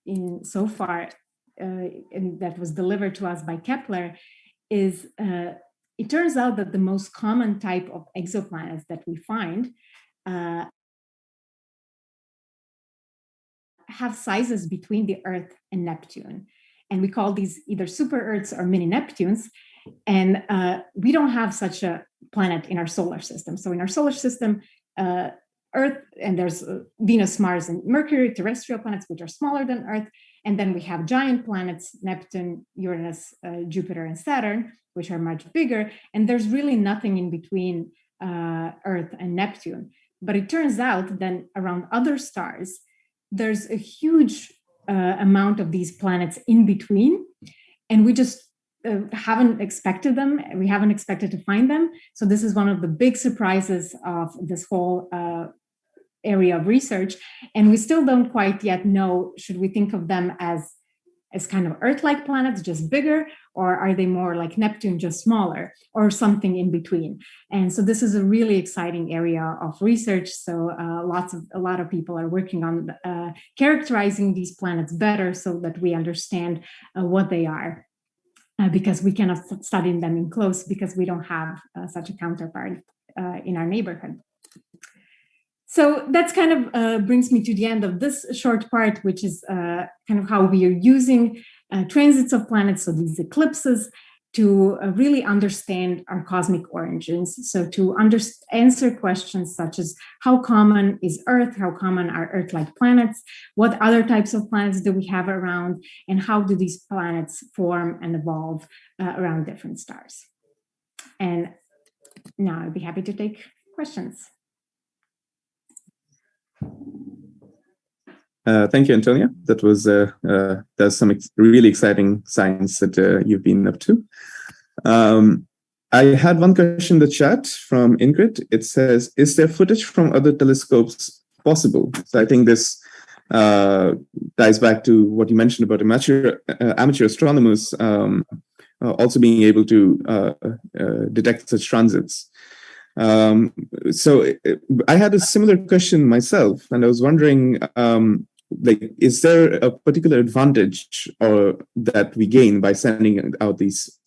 in so far that was delivered to us by Kepler is it turns out that the most common type of exoplanets that we find have sizes between the Earth and Neptune. And we call these either super Earths or mini Neptunes. And we don't have such a planet in our solar system. So in our solar system, Earth, and there's Venus, Mars, and Mercury, terrestrial planets, which are smaller than Earth. And then we have giant planets, Neptune, Uranus, Jupiter, and Saturn, which are much bigger. And there's really nothing in between Earth and Neptune. But it turns out that around other stars, there's a huge amount of these planets in between. And we just haven't expected them. We haven't expected to find them. So this is one of the big surprises of this whole area of research. And we still don't quite yet know, should we think of them as kind of Earth-like planets, just bigger, or are they more like Neptune, just smaller, or something in between? And so this is a really exciting area of research. So a lot of people are working on characterizing these planets better so that we understand what they are. Because we cannot study them in close because we don't have such a counterpart in our neighborhood. So that's kind of brings me to the end of this short part, which is kind of how we are using transits of planets, so these eclipses, to really understand our cosmic origins. So to answer questions such as how common is Earth, how common are Earth-like planets, what other types of planets do we have around, and how do these planets form and evolve around different stars. And now I'd be happy to take questions. Thank you, Antonia. That was there's some really exciting science that you've been up to. I had one question in the chat from Ingrid. It says, "Is there footage from other telescopes possible?" So I think this ties back to what you mentioned about amateur astronomers also being able to detect such transits. So I had a similar question myself, and I was wondering, is there a particular advantage or that we gain by sending out these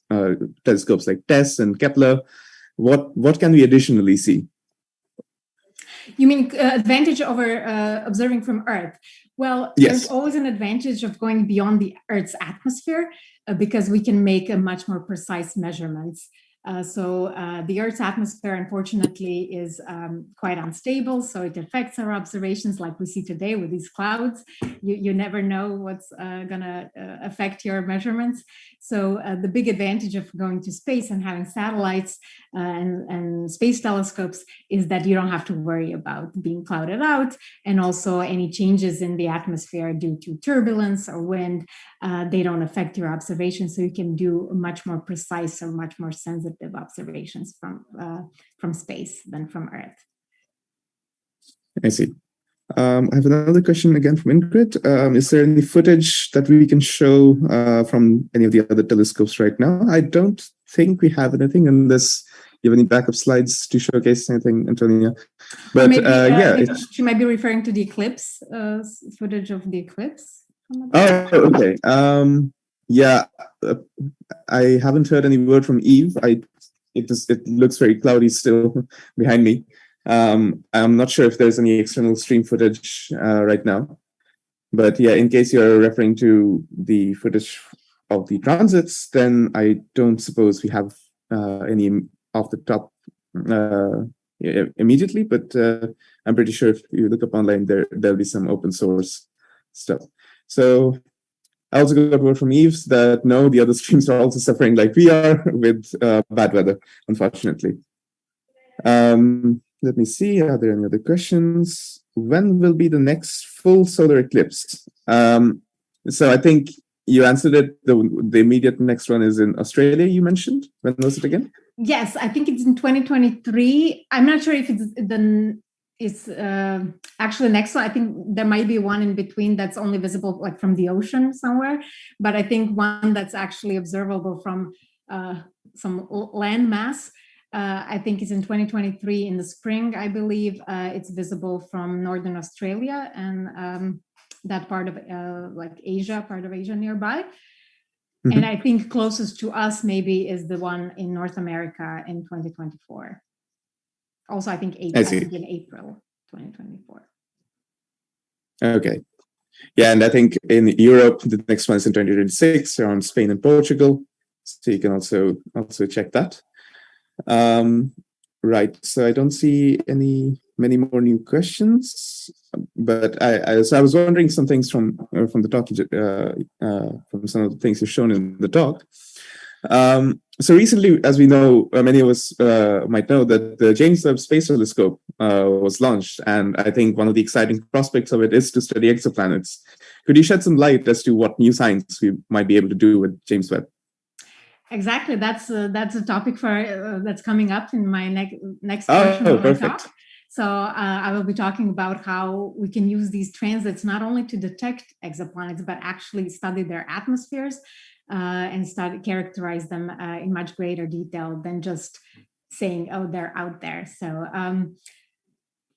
telescopes like TESS and Kepler? What can we additionally see? You mean advantage over observing from Earth? Well, yes. There's always an advantage of going beyond the Earth's atmosphere because we can make a much more precise measurements. So the Earth's atmosphere, unfortunately, is quite unstable. So it affects our observations like we see today with these clouds. You never know what's going to affect your measurements. So the big advantage of going to space and having satellites and space telescopes is that you don't have to worry about being clouded out. And also any changes in the atmosphere due to turbulence or wind, they don't affect your observations. So you can do much more precise or much more sensitive observations from space than from Earth. I see. I have another question again from Ingrid. Is there any footage that we can show from any of the other telescopes right now? I don't think we have anything unless you have any backup slides to showcase anything, Antonia. But maybe, she might be referring to the eclipse, footage of the eclipse. Oh, okay. I haven't heard any word from Eve. It looks very cloudy still behind me. I'm not sure if there's any external stream footage right now. But yeah, in case you're referring to the footage of the transits, then I don't suppose we have any off the top immediately. But I'm pretty sure if you look up online, there'll be some open source stuff. So I also got word from Eve that no, the other streams are also suffering like we are with bad weather, unfortunately. Let me see, are there any other questions? When will be the next full solar eclipse? So I think you answered it. The immediate next one is in Australia, you mentioned. When was it again? Yes, I think it's in 2023. I'm not sure if it's actually the next one. I think there might be one in between that's only visible like from the ocean somewhere, but I think one that's actually observable from some land mass, I think is in 2023 in the spring, I believe. It's visible from Northern Australia and that part of like Asia, part of Asia nearby. Mm-hmm. And I think closest to us maybe is the one in North America in 2024. Also, I think in April 2024. Okay. Yeah, and I think in Europe, the next one is in 2026 around Spain and Portugal. So you can also check that. Right. So I don't see many more new questions, but I was wondering some things from the talk, from some of the things you've shown in the talk. So recently, as we know, many of us might know that the James Webb Space Telescope was launched, and I think one of the exciting prospects of it is to study exoplanets. Could you shed some light as to what new science we might be able to do with James Webb? Exactly, that's a topic for that's coming up in my next portion of my talk. So I will be talking about how we can use these transits not only to detect exoplanets, but actually study their atmospheres and characterize them in much greater detail than just saying, oh, they're out there. So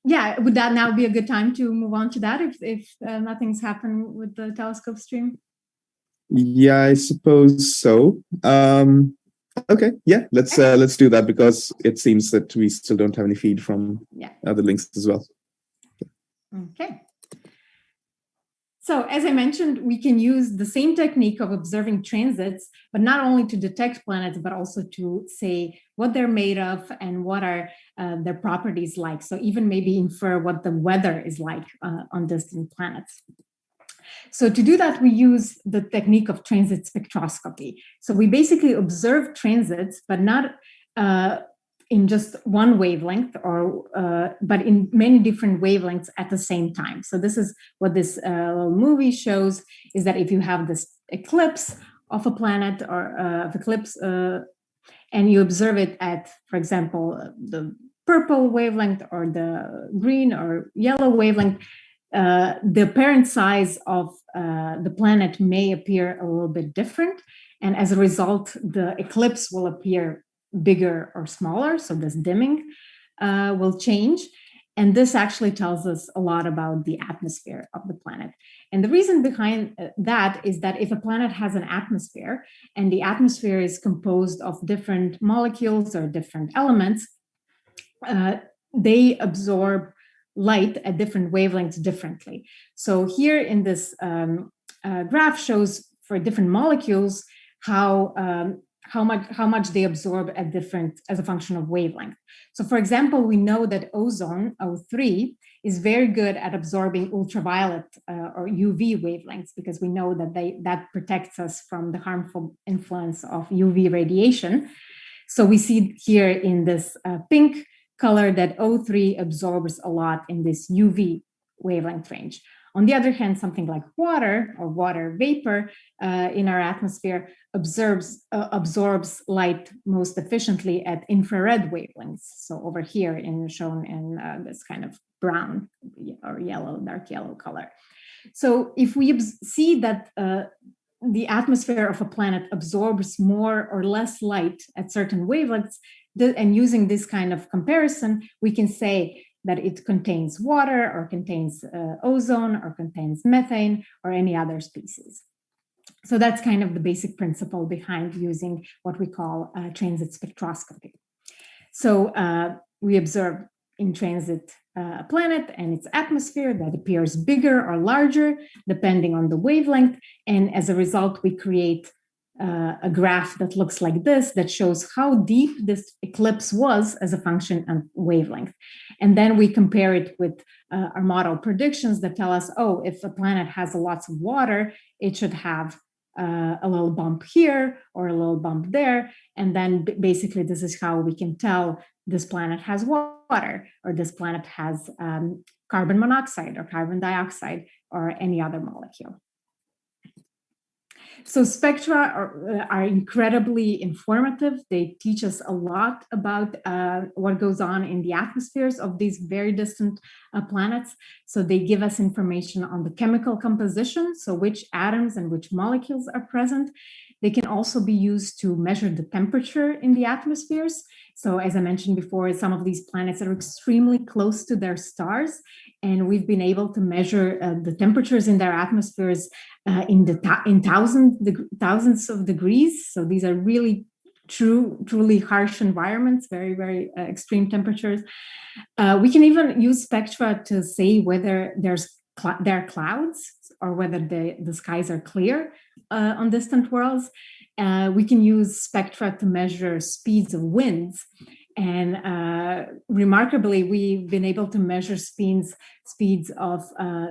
yeah, would that now be a good time to move on to that if nothing's happened with the telescope stream? Yeah, I suppose so. Okay, yeah, let's do that because it seems that we still don't have any feed from other links as well. Okay. So as I mentioned, we can use the same technique of observing transits, but not only to detect planets, but also to say what they're made of and what are their properties like. So even maybe infer what the weather is like on distant planets. So to do that, we use the technique of transit spectroscopy. So we basically observe transits, but not in just one wavelength, or but in many different wavelengths at the same time. So this is what this little movie shows, is that if you have this eclipse of a planet or eclipse, and you observe it at, for example, the purple wavelength or the green or yellow wavelength, the apparent size of the planet may appear a little bit different. And as a result, the eclipse will appear bigger or smaller. So this dimming will change. And this actually tells us a lot about the atmosphere of the planet. And the reason behind that is that if a planet has an atmosphere, and the atmosphere is composed of different molecules or different elements, they absorb light at different wavelengths differently. So here in this graph shows for different molecules how much they absorb at different, as a function of wavelength. So for example, we know that ozone, O3, is very good at absorbing ultraviolet or UV wavelengths, because we know that that protects us from the harmful influence of UV radiation. So we see here in this pink color that O3 absorbs a lot in this UV wavelength range. On the other hand, something like water or water vapor in our atmosphere absorbs light most efficiently at infrared wavelengths. So over here, shown in this kind of brown or yellow, dark yellow color. So if we see that the atmosphere of a planet absorbs more or less light at certain wavelengths, and using this kind of comparison, we can say that it contains water or contains ozone or contains methane or any other species. So that's kind of the basic principle behind using what we call transit spectroscopy. So we observe in transit a planet and its atmosphere that appears bigger or larger depending on the wavelength. And as a result, we create a graph that looks like this, that shows how deep this eclipse was as a function of wavelength. And then we compare it with our model predictions that tell us, oh, if a planet has lots of water, it should have a little bump here or a little bump there. And then basically this is how we can tell this planet has water, or this planet has carbon monoxide or carbon dioxide or any other molecule. So spectra are incredibly informative. They teach us a lot about what goes on in the atmospheres of these very distant planets. So they give us information on the chemical composition, so which atoms and which molecules are present. They can also be used to measure the temperature in the atmospheres. So as I mentioned before, some of these planets are extremely close to their stars, and we've been able to measure the temperatures in their atmospheres in thousands of degrees. So these are really truly harsh environments, very, very extreme temperatures. We can even use spectra to say whether there are clouds or whether the skies are clear on distant worlds. We can use spectra to measure speeds of winds. And remarkably, we've been able to measure speeds of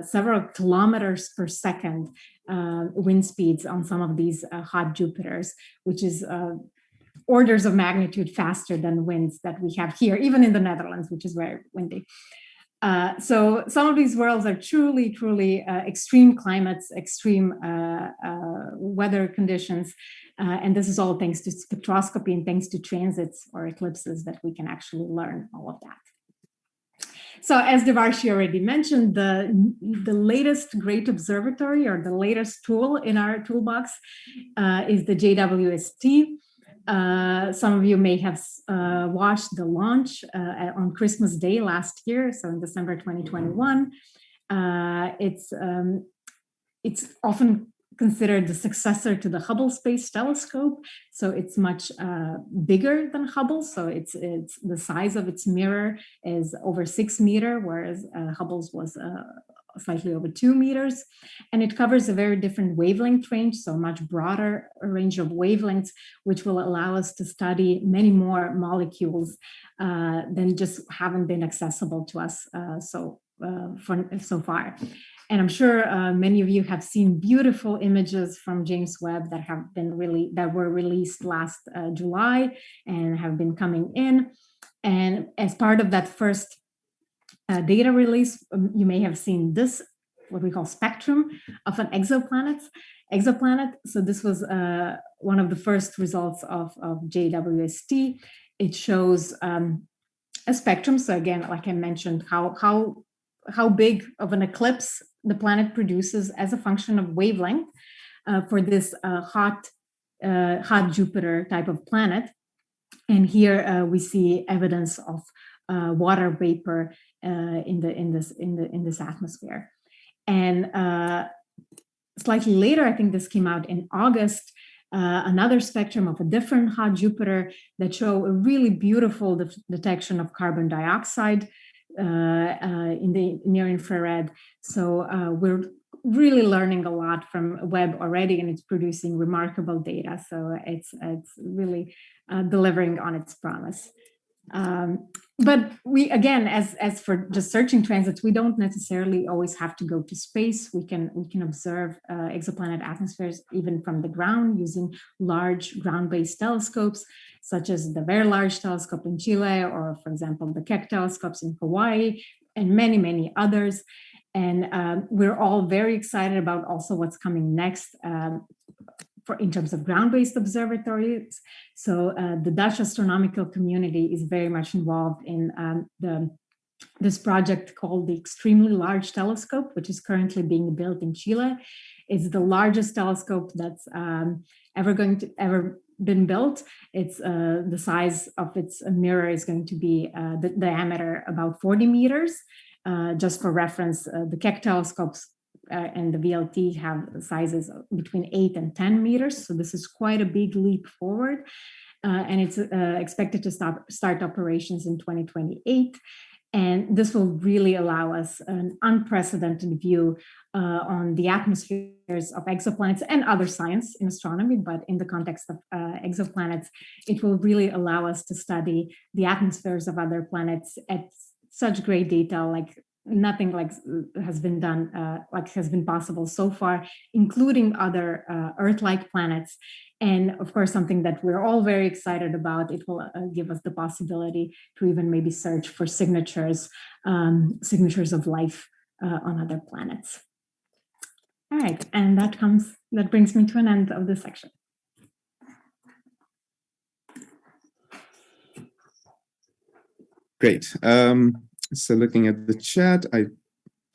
several kilometers per second wind speeds on some of these hot Jupiters, which is orders of magnitude faster than winds that we have here, even in the Netherlands, which is very windy. So some of these worlds are truly extreme climates, extreme weather conditions. And this is all thanks to spectroscopy and thanks to transits or eclipses that we can actually learn all of that. So as Devarshi already mentioned, the latest great observatory or the latest tool in our toolbox is the JWST. Some of you may have watched the launch on Christmas Day last year, so in December 2021. It's often considered the successor to the Hubble Space Telescope, so it's much bigger than Hubble. So it's the size of its mirror is over 6 meters, whereas Hubble's was slightly over 2 meters, and it covers a very different wavelength range, so much broader range of wavelengths, which will allow us to study many more molecules than just haven't been accessible to us so far. And I'm sure many of you have seen beautiful images from James Webb that were released last July and have been coming in. And as part of that first data release, you may have seen this, what we call spectrum of an exoplanet. So this was one of the first results of JWST. It shows a spectrum. So again, like I mentioned, how big of an eclipse the planet produces as a function of wavelength for this hot Jupiter type of planet. And here we see evidence of water vapor in this atmosphere. And slightly later, I think this came out in August, another spectrum of a different hot Jupiter that show a really beautiful detection of carbon dioxide in the near infrared. So we're really learning a lot from Webb already, and it's producing remarkable data. So it's really delivering on its promise. But we, again, as for just searching transits, we don't necessarily always have to go to space. We can observe exoplanet atmospheres even from the ground using large ground-based telescopes, such as the Very Large Telescope in Chile, or for example, the Keck telescopes in Hawaii, and many, many others. And we're all very excited about also what's coming next in terms of ground-based observatories. So the Dutch astronomical community is very much involved in this project called the Extremely Large Telescope, which is currently being built in Chile. It's the largest telescope that's ever been built. It's the size of its mirror is going to be the diameter about 40 meters. Just for reference, the Keck telescopes and the VLT have sizes between 8 and 10 meters. So this is quite a big leap forward. And it's expected to start operations in 2028. And this will really allow us an unprecedented view on the atmospheres of exoplanets and other science in astronomy, but in the context of exoplanets, it will really allow us to study the atmospheres of other planets at such great detail, like nothing like has been done, like has been possible so far, including other Earth-like planets. And of course, something that we're all very excited about, it will give us the possibility to even maybe search for signatures of life on other planets. All right, and that brings me to an end of this section. Great. So looking at the chat, I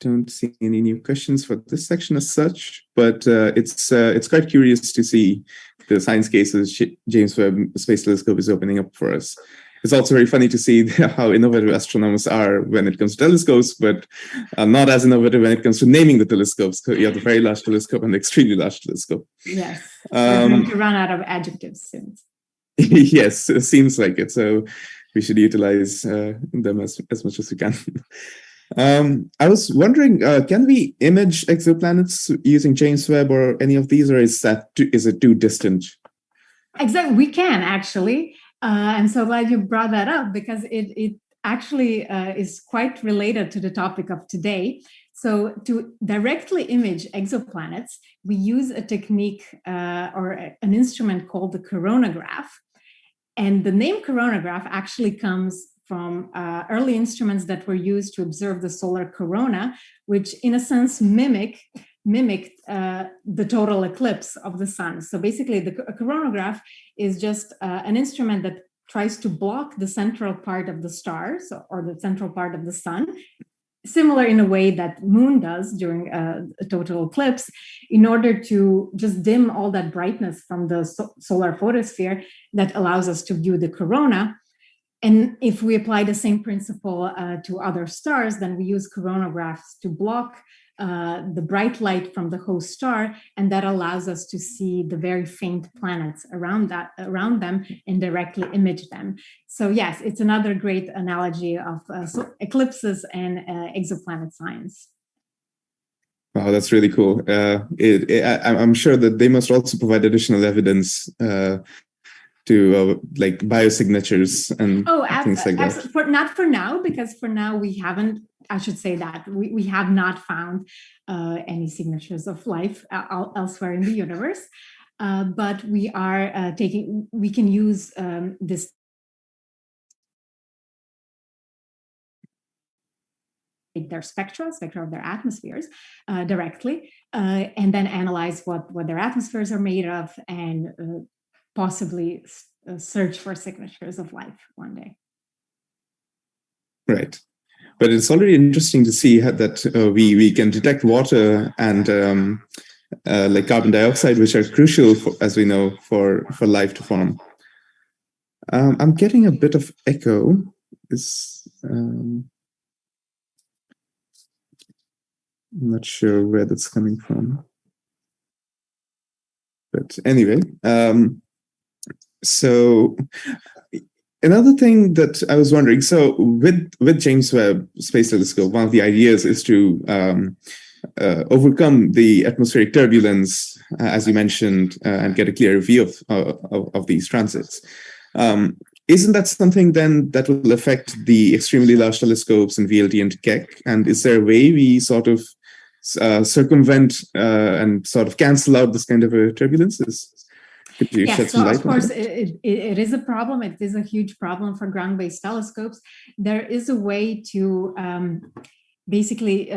don't see any new questions for this section as such, but it's quite curious to see the science cases James Webb Space Telescope is opening up for us. It's also very funny to see how innovative astronomers are when it comes to telescopes, but not as innovative when it comes to naming the telescopes. You have the Very Large Telescope and the Extremely Large Telescope. Yes, we're going to run out of adjectives soon. Yes, it seems like it. So we should utilize them as much as we can. I was wondering, can we image exoplanets using James Webb or any of these, or is it too distant? Exactly, we can actually. I'm so glad you brought that up, because it actually is quite related to the topic of today. So to directly image exoplanets, we use a technique or an instrument called the coronagraph. And the name coronagraph actually comes from early instruments that were used to observe the solar corona, which in a sense mimicked the total eclipse of the sun. So basically the coronagraph is just an instrument that tries to block the central part of the stars or the central part of the sun, similar in a way that moon does during a total eclipse, in order to just dim all that brightness from the solar photosphere that allows us to view the corona. And if we apply the same principle to other stars, then we use coronagraphs to block the bright light from the host star, and that allows us to see the very faint planets around them and directly image them. So yes, it's another great analogy of eclipses and exoplanet science. Wow, that's really cool. I'm sure that they must also provide additional evidence to like biosignatures and things like that. Not for now, because for now we haven't. I should say that we have not found any signatures of life elsewhere in the universe, but we are we can use this their spectra of their atmospheres directly, and then analyze what their atmospheres are made of, and possibly search for signatures of life one day. Right. But it's already interesting to see that we can detect water and like carbon dioxide, which are crucial, as we know, for life to form. I'm getting a bit of echo. I'm not sure where that's coming from. But anyway, so another thing that I was wondering, so with James Webb Space Telescope, one of the ideas is to overcome the atmospheric turbulence, as you mentioned, and get a clear view of these transits. Isn't that something then that will affect the extremely large telescopes in VLT and Keck? And is there a way we sort of circumvent and sort of cancel out this kind of a turbulences? Could you shed some light of course, on that? it is a problem. It is a huge problem for ground-based telescopes. There is a way to basically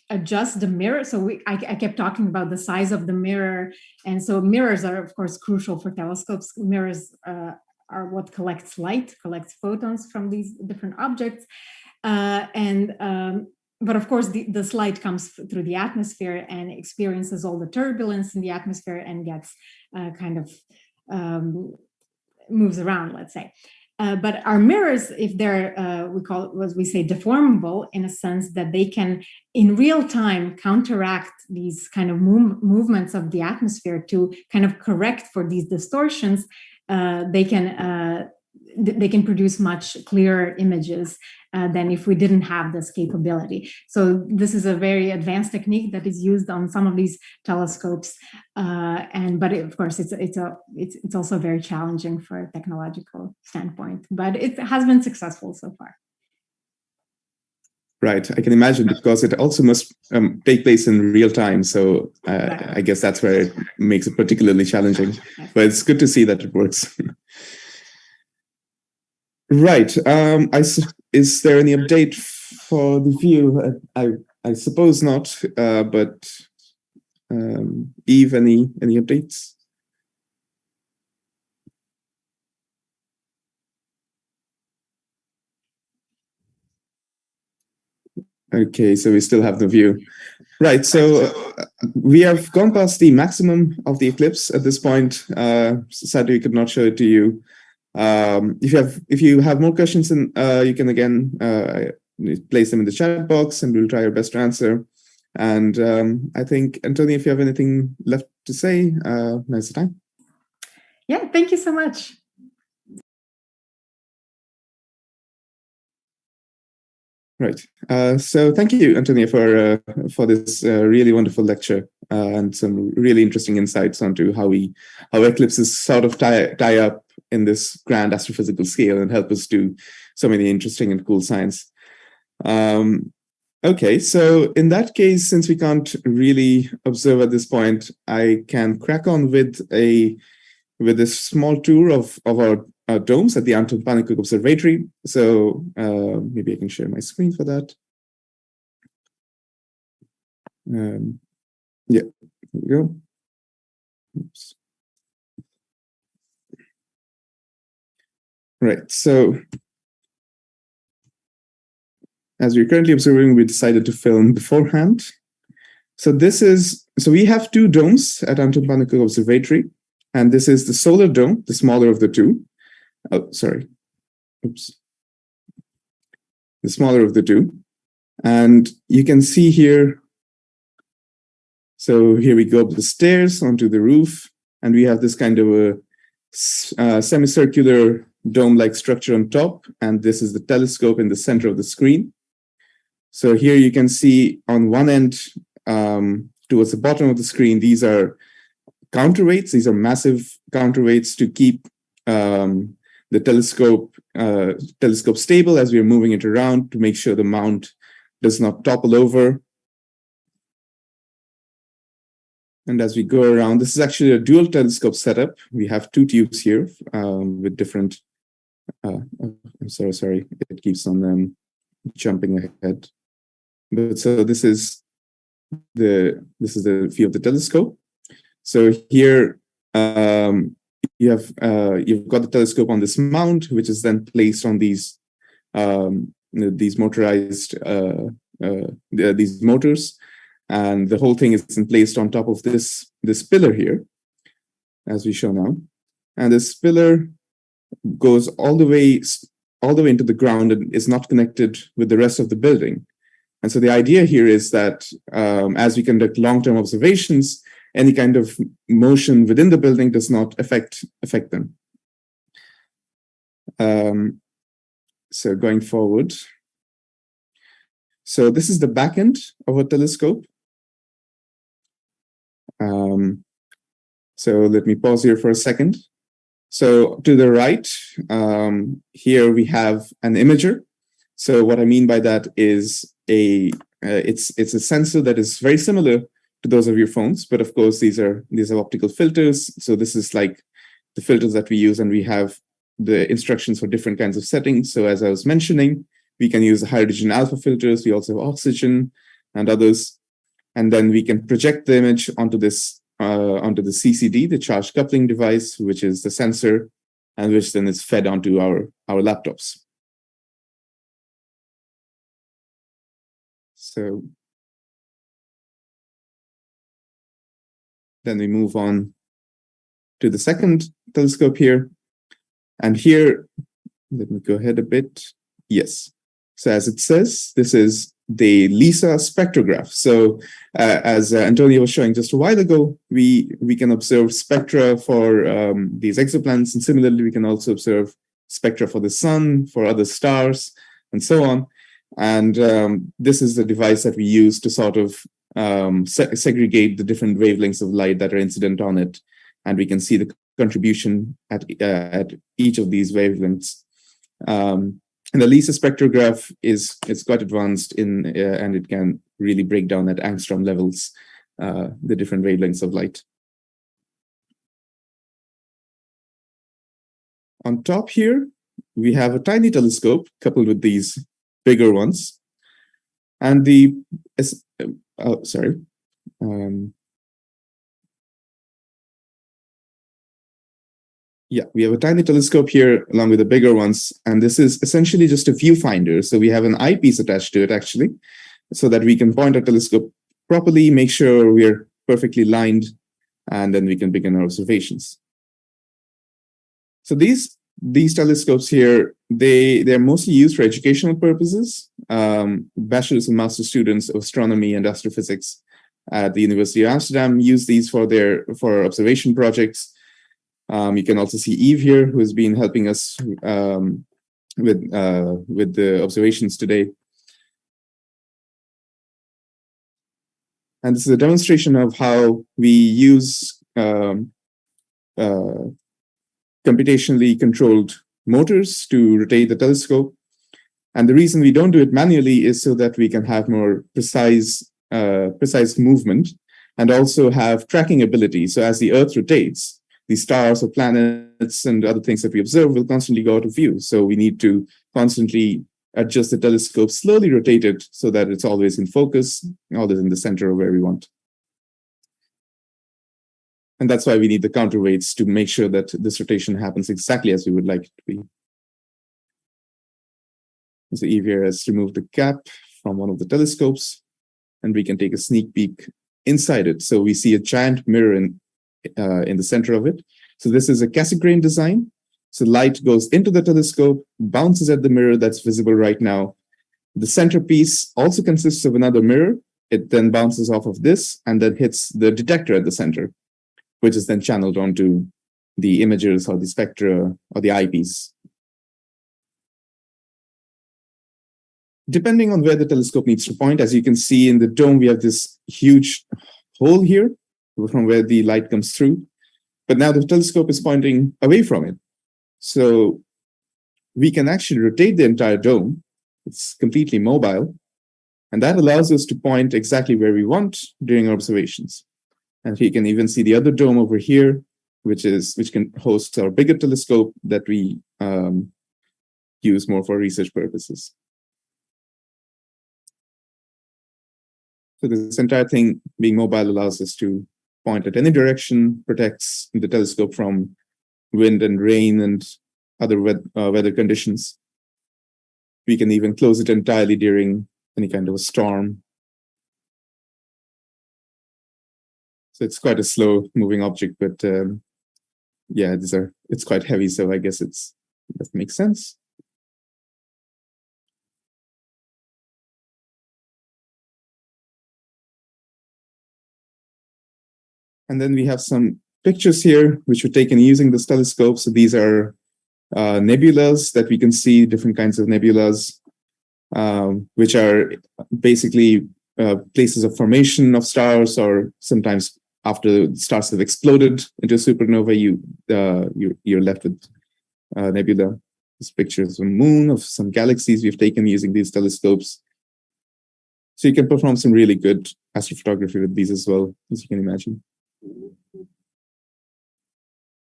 adjust the mirror. So I kept talking about the size of the mirror. And so mirrors are, of course, crucial for telescopes. Mirrors are what collects light, collects photons from these different objects. But of course, this light comes through the atmosphere and experiences all the turbulence in the atmosphere and gets kind of moves around, let's say. But our mirrors, if they're, we say, deformable, in a sense that they can, in real time, counteract these kind of movements of the atmosphere to kind of correct for these distortions, they can produce much clearer images than if we didn't have this capability. So this is a very advanced technique that is used on some of these telescopes, but of course it's also very challenging for a technological standpoint. But it has been successful so far. Right, I can imagine, because it also must take place in real time. So Exactly. I guess that's where it makes it particularly challenging. But it's good to see that it works. Right. Is there any update for the view? I suppose not. But Eve, any updates? Okay, so we still have the view. Right, so we have gone past the maximum of the eclipse at this point. Sadly, we could not show it to you. If you have more questions, then you can again place them in the chat box, and we'll try our best to answer. And I think, Antonia, if you have anything left to say, now's the time. Yeah, thank you so much. Right. So thank you, Antonia, for this really wonderful lecture and some really interesting insights onto how eclipses sort of tie up in this grand astrophysical scale and help us do so many interesting and cool science. Okay, so in that case, since we can't really observe at this point, I can crack on with a small tour of our domes at the Anton Pannekoek Observatory. So maybe I can share my screen for that. Yeah, here we go. Oops. Right, so as we're currently observing, we decided to film beforehand. So we have two domes at Anton Pannekoek Observatory, and this is the solar dome, the smaller of the two. Oh, sorry. Oops. The smaller of the two. And you can see here, so here we go up the stairs onto the roof, and we have this kind of a semicircular dome-like structure on top, and this is the telescope in the center of the screen. So here you can see on one end, towards the bottom of the screen, these are counterweights. These are massive counterweights to keep the telescope stable as we are moving it around, to make sure the mount does not topple over. And as we go around, this is actually a dual telescope setup. We have two tubes here with different, I'm sorry, it keeps on jumping ahead. But so this is the view of the telescope. So here you've got the telescope on this mount, which is then placed on these motorized these motors, and the whole thing is placed on top of this pillar here, as we show now. And this pillar goes all the way into the ground and is not connected with the rest of the building. And so the idea here is that as we conduct long-term observations, any kind of motion within the building does not affect them. So going forward, so this is the back end of a telescope. So let me pause here for a second. So to the right, here we have an imager. So what I mean by that is it's a sensor that is very similar to those of your phones, but of course these are optical filters. So this is like the filters that we use, and we have the instructions for different kinds of settings. So as I was mentioning, we can use the hydrogen alpha filters. We also have oxygen and others, and then we can project the image onto the CCD, the charge coupling device, which is the sensor, and which then is fed onto our laptops. So then we move on to the second telescope here. And here, let me go ahead a bit. Yes. So as it says, this is the LISA spectrograph. So as Antonio was showing just a while ago, we can observe spectra for these exoplanets. And similarly, we can also observe spectra for the sun, for other stars, and so on. And this is the device that we use to sort of segregate the different wavelengths of light that are incident on it. And we can see the contribution at each of these wavelengths. And the LISA spectrograph it's quite advanced and it can really break down at angstrom levels the different wavelengths of light. On top here, we have a tiny telescope coupled with these bigger ones. And we have a tiny telescope here along with the bigger ones. And this is essentially just a viewfinder. So we have an eyepiece attached to it, actually, so that we can point our telescope properly, make sure we're perfectly lined, and then we can begin our observations. So these telescopes here, they're mostly used for educational purposes. Bachelor's and master's students of astronomy and astrophysics at the University of Amsterdam use these for observation projects. You can also see Eve here, who has been helping us with the observations today. And this is a demonstration of how we use computationally controlled motors to rotate the telescope. And the reason we don't do it manually is so that we can have more precise movement and also have tracking ability. So as the Earth rotates, the stars or planets and other things that we observe will constantly go out of view. So we need to constantly adjust the telescope, slowly rotate it so that it's always in focus, always in the center of where we want. And that's why we need the counterweights to make sure that this rotation happens exactly as we would like it to be. So Eve here has removed the cap from one of the telescopes, and we can take a sneak peek inside it. So we see a giant mirror in the center of it. So this is a Cassegrain design. So light goes into the telescope, bounces at the mirror that's visible right now. The centerpiece also consists of another mirror. It then bounces off of this and then hits the detector at the center, which is then channeled onto the imagers or the spectra or the eyepiece. Depending on where the telescope needs to point, as you can see in the dome, we have this huge hole here from where the light comes through. But now the telescope is pointing away from it. So we can actually rotate the entire dome. It's completely mobile. And that allows us to point exactly where we want during our observations. And you can even see the other dome over here, which can host our bigger telescope that we use more for research purposes. So this entire thing being mobile allows us to point at any direction, protects the telescope from wind and rain and other weather conditions. We can even close it entirely during any kind of a storm. So it's quite a slow moving object, but yeah, it's quite heavy, so I guess that makes sense. And then we have some pictures here, which were taken using this telescope. So these are nebulas that we can see, different kinds of nebulas, which are basically places of formation of stars, or sometimes after stars have exploded into supernova, you're left with nebula. This picture is of a moon, of some galaxies we've taken using these telescopes. So you can perform some really good astrophotography with these as well, as you can imagine.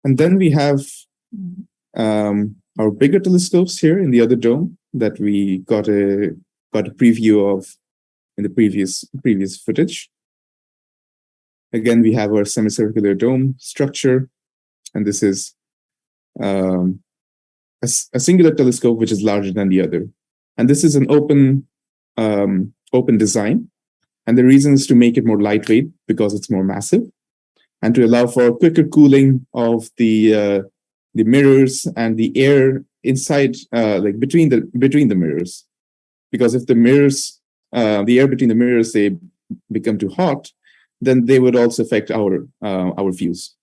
And then we have our bigger telescopes here in the other dome that we got a preview of in the previous footage. Again, we have our semicircular dome structure, and this is a singular telescope which is larger than the other. And this is an open design, and the reason is to make it more lightweight because it's more massive, and to allow for quicker cooling of the mirrors and the air inside, like between the mirrors. Because if the mirrors, the air between the mirrors, they become too hot, then they would also affect our views.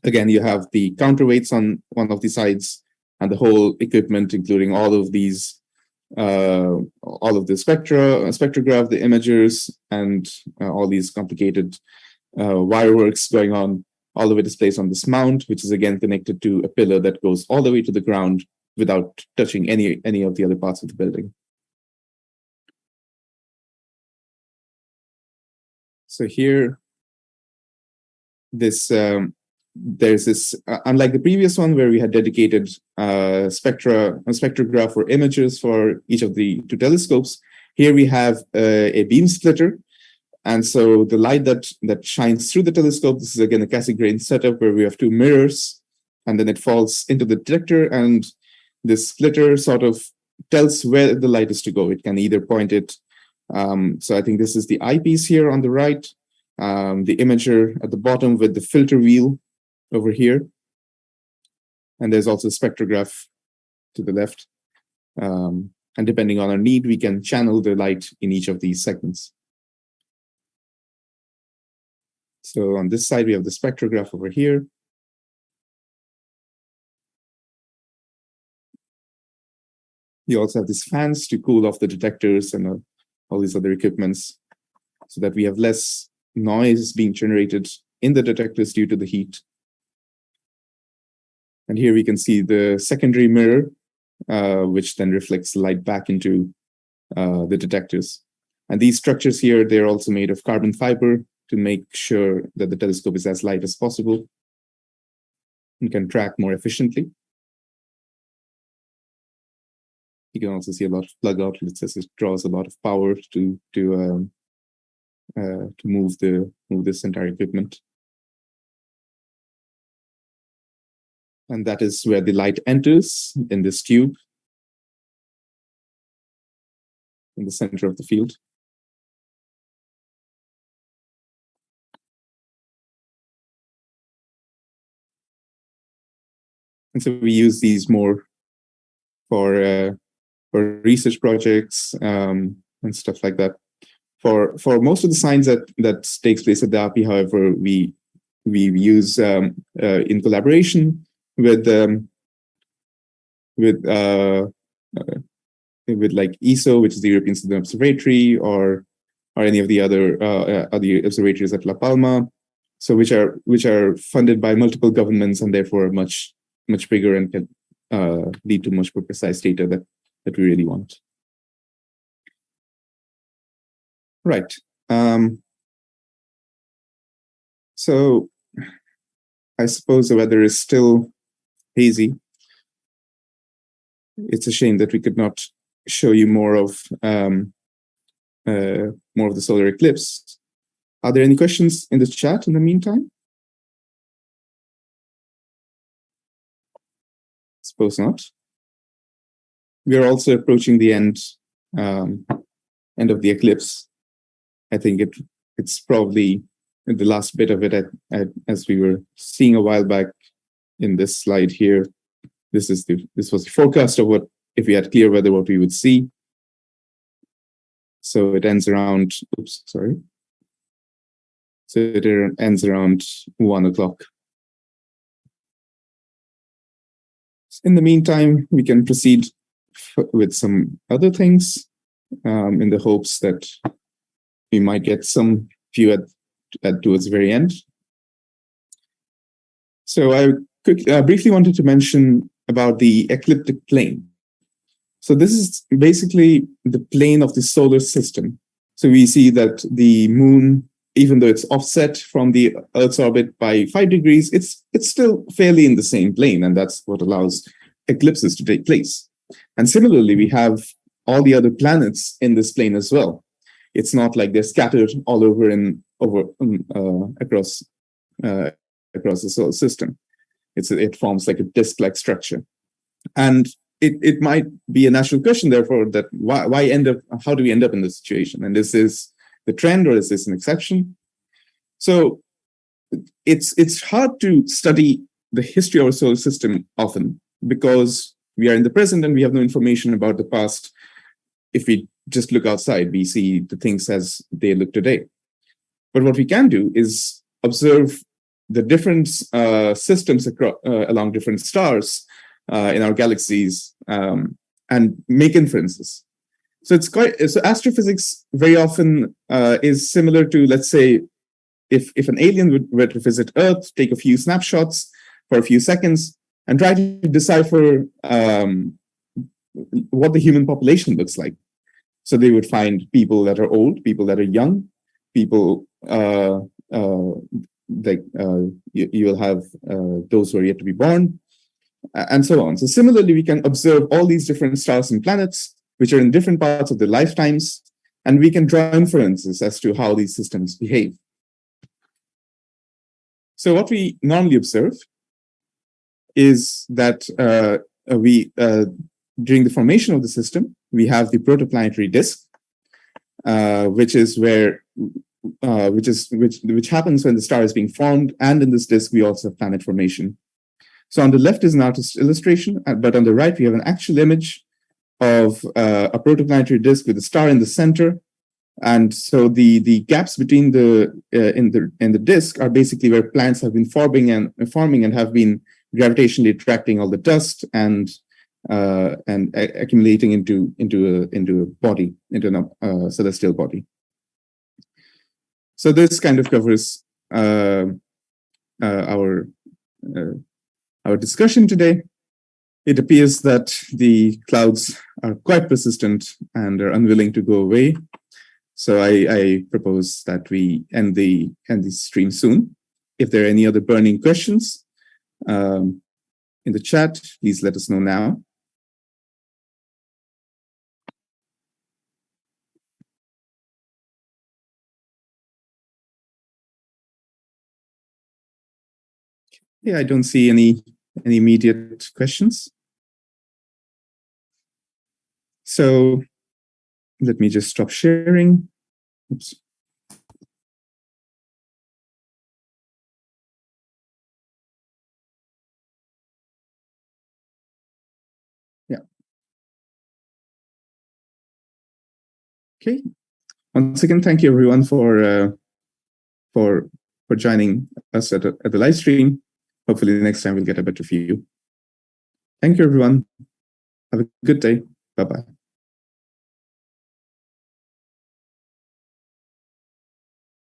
Again, you have the counterweights on one of the sides, and the whole equipment, including all of these, all of the spectrograph, the imagers, and all these complicated wireworks going on. All of it is placed on this mount, which is again connected to a pillar that goes all the way to the ground without touching any of the other parts of the building. So here, there's this, unlike the previous one where we had dedicated spectrograph or images for each of the two telescopes, here we have a beam splitter. And so the light that shines through the telescope, this is again a Cassegrain setup where we have two mirrors, and then it falls into the detector, and this splitter sort of tells where the light is to go. It can either point it, so I think this is the eyepiece here on the right, the imager at the bottom with the filter wheel over here. And there's also a spectrograph to the left. And depending on our need, we can channel the light in each of these segments. So on this side, we have the spectrograph over here. You also have these fans to cool off the detectors and all these other equipments so that we have less noise being generated in the detectors due to the heat. And here we can see the secondary mirror, which then reflects light back into the detectors. And these structures here, they're also made of carbon fiber to make sure that the telescope is as light as possible and can track more efficiently. You can also see a lot of plug outlets as it draws a lot of power to move this entire equipment. And that is where the light enters in this tube in the center of the field. And so we use these more for research projects and stuff like that. For most of the science that takes place at the API, however, we use in collaboration with like ESO, which is the European Southern Observatory, or any of the other observatories at La Palma, so which are funded by multiple governments and therefore much bigger and can lead to much more precise data that we really want. Right. So I suppose the weather is still hazy. It's a shame that we could not show you more of more of the solar eclipse. Are there any questions in the chat in the meantime? Suppose not. We are also approaching the end of the eclipse. I think it's probably the last bit of it, as we were seeing a while back in this slide here. This was the forecast of what, if we had clear weather, what we would see. So it ends around. Oops, sorry. So it ends around 1 o'clock. In the meantime, we can proceed with some other things in the hopes that we might get some view at towards the very end. So I briefly wanted to mention about the ecliptic plane. So this is basically the plane of the solar system. So we see that the moon, even though it's offset from the Earth's orbit by 5 degrees, it's still fairly in the same plane, and that's what allows eclipses to take place. And similarly, we have all the other planets in this plane as well. It's not like they're scattered all over across the solar system. It forms like a disk-like structure, and it might be a natural question, therefore, that how do we end up in this situation? And this is the trend, or is this an exception? So it's hard to study the history of our solar system often, because we are in the present and we have no information about the past. If we just look outside, we see the things as they look today. But what we can do is observe the different systems along different stars in our galaxies and make inferences. So astrophysics very often is similar to, let's say, if an alien were to visit Earth, take a few snapshots for a few seconds, and try to decipher what the human population looks like. So they would find people that are old, people that are young, people you will have those who are yet to be born, and so on. So similarly, we can observe all these different stars and planets, which are in different parts of their lifetimes, and we can draw inferences as to how these systems behave. So what we normally observe is that during the formation of the system, we have the protoplanetary disk, which happens when the star is being formed, and in this disk we also have planet formation. So on the left is an artist's illustration, but on the right we have an actual image of a protoplanetary disk with a star in the center. And so the gaps between in the disk are basically where planets have been forming and have been gravitationally attracting all the dust and accumulating into a body, into a celestial body. So this kind of covers our discussion today. It appears that the clouds are quite persistent and are unwilling to go away. So I propose that we end the stream soon. If there are any other burning questions in the chat, please let us know now. Yeah, I don't see any immediate questions. So let me just stop sharing. Oops. Yeah. Okay. Once again, thank you everyone for joining us at the live stream. Hopefully next time we'll get a better view. Thank you everyone. Have a good day. Bye-bye.